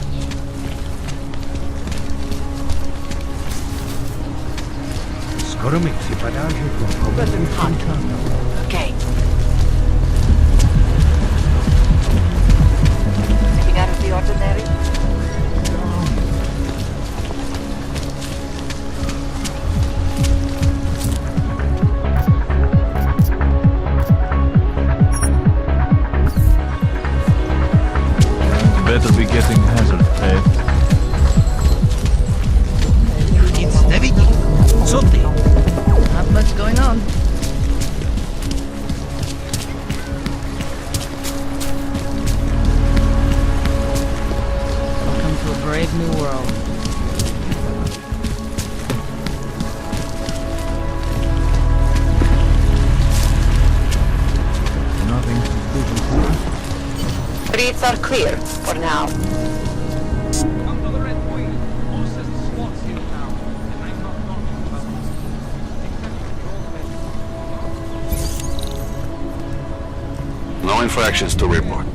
Skoro mi připadá, že to obecně končá. Okay. Anything out of the ordinary? Better be getting hazard pay. Nic nevidí. Co ty? Not much going on. Welcome to a brave new world. Nothing suspicious. Streets are clear for now. Come to the Red Queen. Moses SWAT's here now. And I'm not talking about except No infractions to report.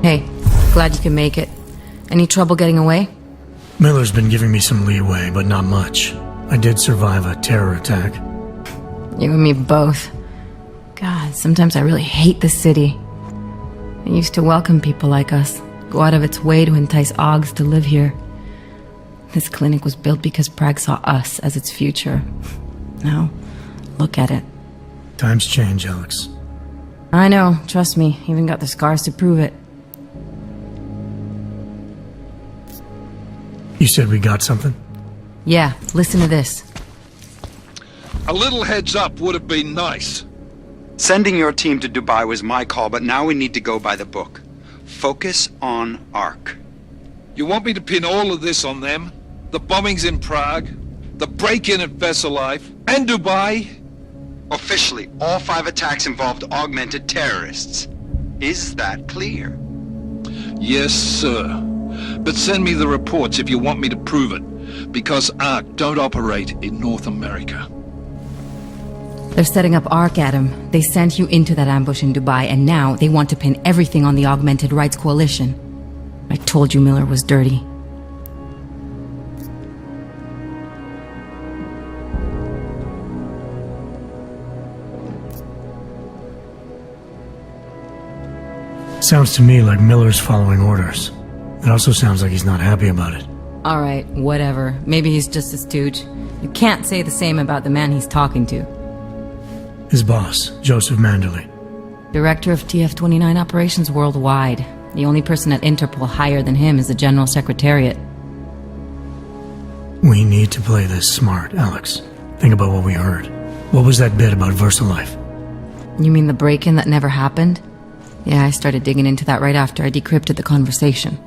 Hey, glad you can make it. Any trouble getting away? Miller's been giving me some leeway, but not much. I did survive a terror attack. You and me both. God, sometimes I really hate this city. It used to welcome people like us, go out of its way to entice Augs to live here. This clinic was built because Prague saw us as its future. Now, look at it. Times change, Alex. I know, trust me, even got the scars to prove it. You said we got something? Yeah, listen to this. A little heads up would have been nice. Sending your team to Dubai was my call, but now we need to go by the book. Focus on ARC. You want me to pin all of this on them? The bombings in Prague, the break-in at Vesellife, and Dubai? Officially, all 5 attacks involved augmented terrorists. Is that clear? Yes, sir. But send me the reports if you want me to prove it, because ARC don't operate in North America. They're setting up ARC, Adam. They sent you into that ambush in Dubai, and now they want to pin everything on the Augmented Rights Coalition. I told you Miller was dirty. Sounds to me like Miller's following orders. It also sounds like he's not happy about it. Alright, whatever. Maybe he's just a stooge. You can't say the same about the man he's talking to. His boss, Joseph Manderley. Director of TF-29 operations worldwide. The only person at Interpol higher than him is the General Secretariat. We need to play this smart, Alex. Think about what we heard. What was that bit about Vesellife? You mean the break-in that never happened? Yeah, I started digging into that right after I decrypted the conversation.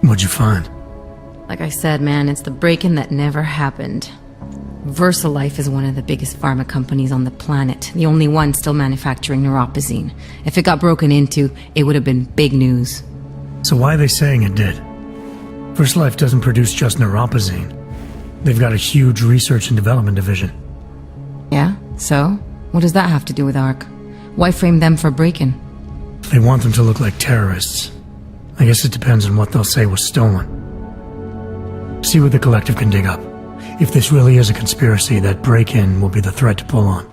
What'd you find? Like I said, man, it's the break-in that never happened. VersaLife is one of the biggest pharma companies on the planet, the only one still manufacturing neuropozyne. If it got broken into, it would have been big news. So why are they saying it did? VersaLife doesn't produce just neuropozyne. They've got a huge research and development division. Yeah? So? What does that have to do with ARC? Why frame them for break-in? They want them to look like terrorists. I guess it depends on what they'll say was stolen. See what the collective can dig up. If this really is a conspiracy, that break-in will be the thread to pull on.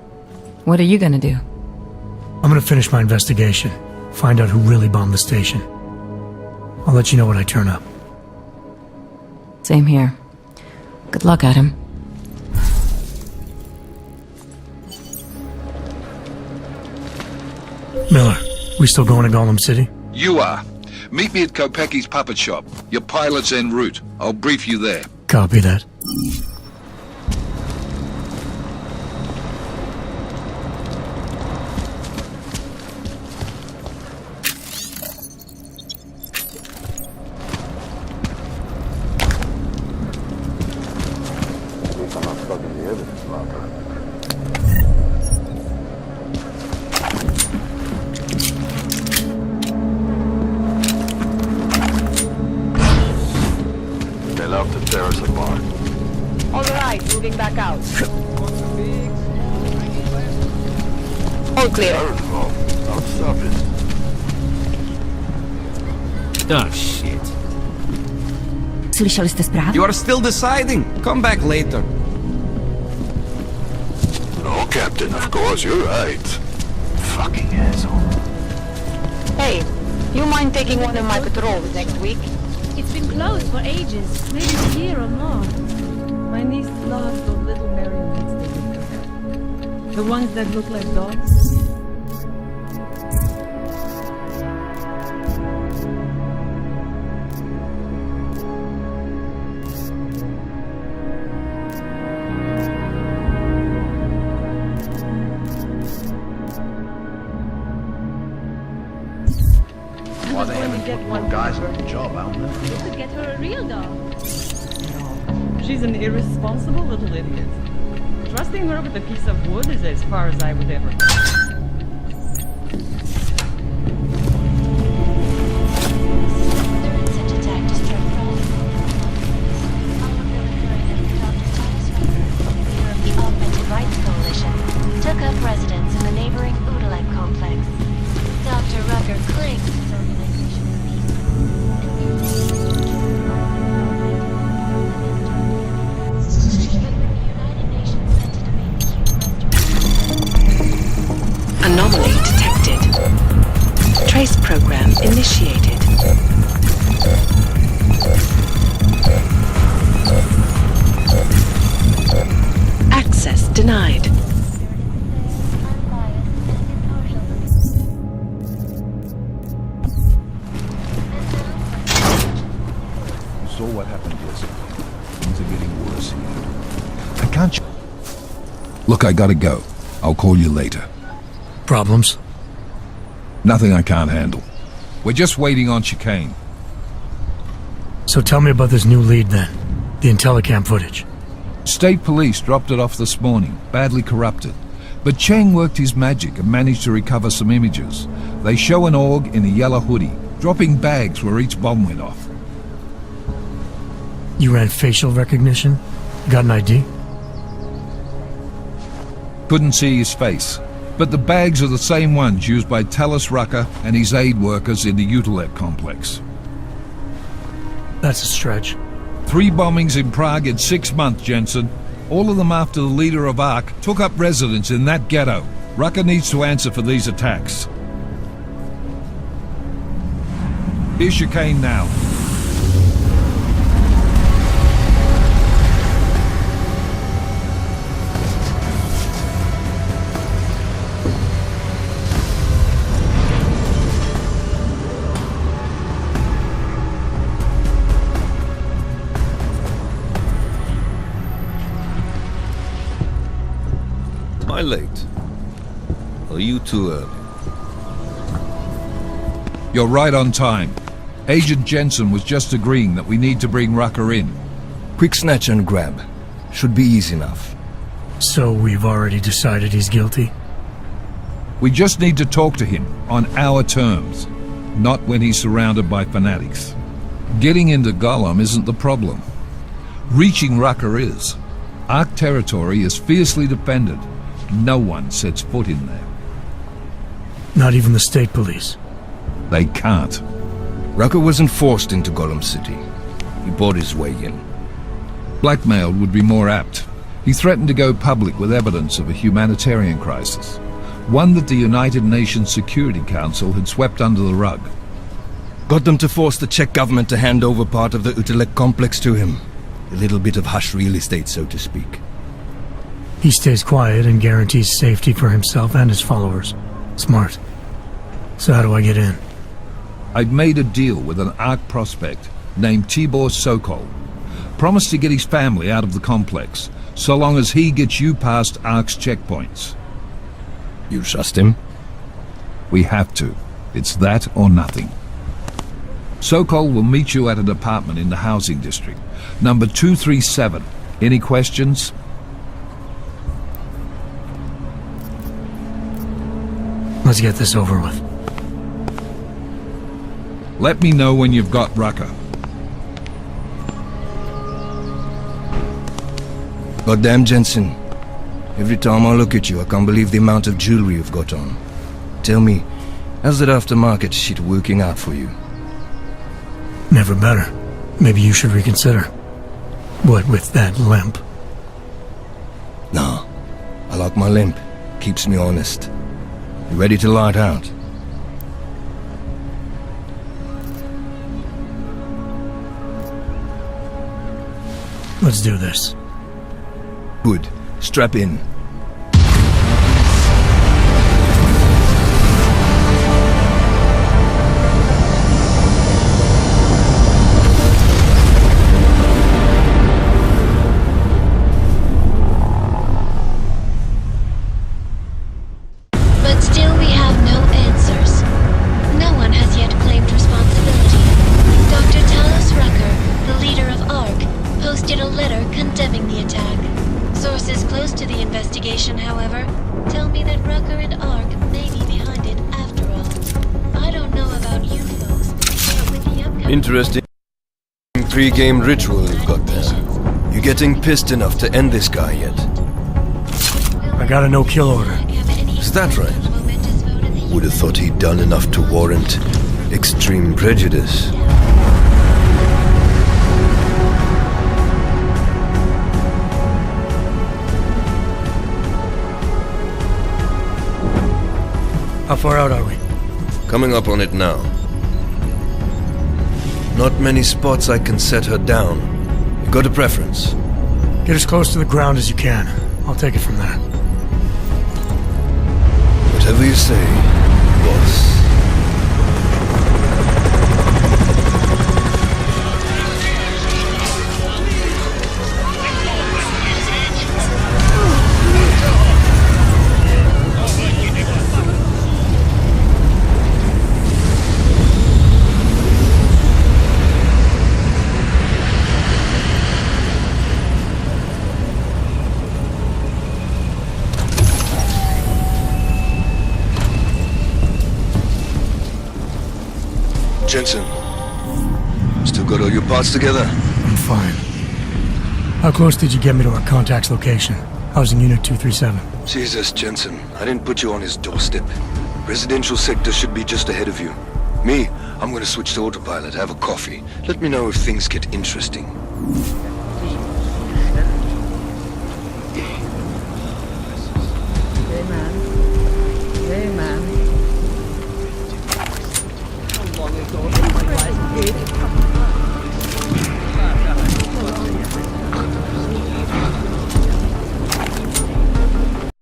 What are you gonna do? I'm gonna finish my investigation, find out who really bombed the station. I'll let you know when I turn up. Same here. Good luck, Adam. Miller, we still going to Golem City? You are. Meet me at Kopecki's puppet shop. Your pilot's en route. I'll brief you there. Copy that. All clear. Oh, shit. Słyszeliście sprawę? You are still deciding. Come back later. No, Captain, of course, you're right. Fucking asshole. Hey, you mind taking one of my patrols next week? It's been closed for ages, maybe a year or more. My niece loves those little marionettes they give to her. The ones that look like dogs. Why they haven't put more guys on the job, I don't know. You could get her a real dog. No, she's an irresponsible little idiot. Trusting her with a piece of wood is as far as I would ever go. Took up residence in the neighboring Udalek complex. Dr. Rucker claims his organization Anomaly detected. Trace program initiated. Access denied. So what happened yesterday? Things are getting worse here. I can't... Look, I gotta go. I'll call you later. Problems? Nothing I can't handle. We're just waiting on chicane. So tell me about this new lead then. The Intellicam footage. State police dropped it off this morning, badly corrupted. But Chang worked his magic and managed to recover some images. They show an org in a yellow hoodie, dropping bags where each bomb went off. You ran facial recognition? Got an ID? Couldn't see his face. But the bags are the same ones used by Talis Rucker and his aid workers in the Utilep complex. That's a stretch. 3 bombings in Prague in 6 months, Jensen. All of them after the leader of ARC took up residence in that ghetto. Rucker needs to answer for these attacks. Here's chicane now. Am I late? Are you too early? You're right on time. Agent Jensen was just agreeing that we need to bring Rucker in. Quick snatch and grab. Should be easy enough. So we've already decided he's guilty? We just need to talk to him on our terms, not when he's surrounded by fanatics. Getting into Gollum isn't the problem. Reaching Rucker is. Ark territory is fiercely defended. No one sets foot in there. Not even the state police? They can't. Rucker wasn't forced into Gollum City. He bought his way in. Blackmailed would be more apt. He threatened to go public with evidence of a humanitarian crisis, one that the United Nations Security Council had swept under the rug. Got them to force the Czech government to hand over part of the Utilek complex to him. A little bit of hush real estate, so to speak. He stays quiet and guarantees safety for himself and his followers. Smart. So how do I get in? I've made a deal with an Ark prospect named Tibor Sokol. Promised to get his family out of the complex, so long as he gets you past Ark's checkpoints. You trust him? We have to. It's that or nothing. Sokol will meet you at an apartment in the housing district, number 237. Any questions? Let's get this over with. Let me know when you've got Rucker. Goddamn, Jensen. Every time I look at you, I can't believe the amount of jewelry you've got on. Tell me, how's that aftermarket shit working out for you? Never better. Maybe you should reconsider. What with that limp? Nah, I like my limp. Keeps me honest. You ready to light out? Let's do this. Good. Strap in. But still we have no answers. No one has yet claimed responsibility. Dr. Talos Rucker, the leader of ARC, posted a letter condemning the attack. Sources close to the investigation, however, tell me that Rucker and ARC may be behind it after all. I don't know about you folks, but with the upcoming... Interesting pre-game ritual you've got there. You getting pissed enough to end this guy yet? I got a no-kill order. Is that right? Would have thought he'd done enough to warrant extreme prejudice. How far out are we? Coming up on it now. Not many spots I can set her down. You got a preference? Get as close to the ground as you can. I'll take it from there. Whatever you say, boss. Jensen, still got all your parts together? I'm fine. How close did you get me to our contact's location? Housing Unit 237. Jesus, Jensen, I didn't put you on his doorstep. Residential sector should be just ahead of you. Me, I'm gonna switch to autopilot, have a coffee. Let me know if things get interesting. Amen. Amen.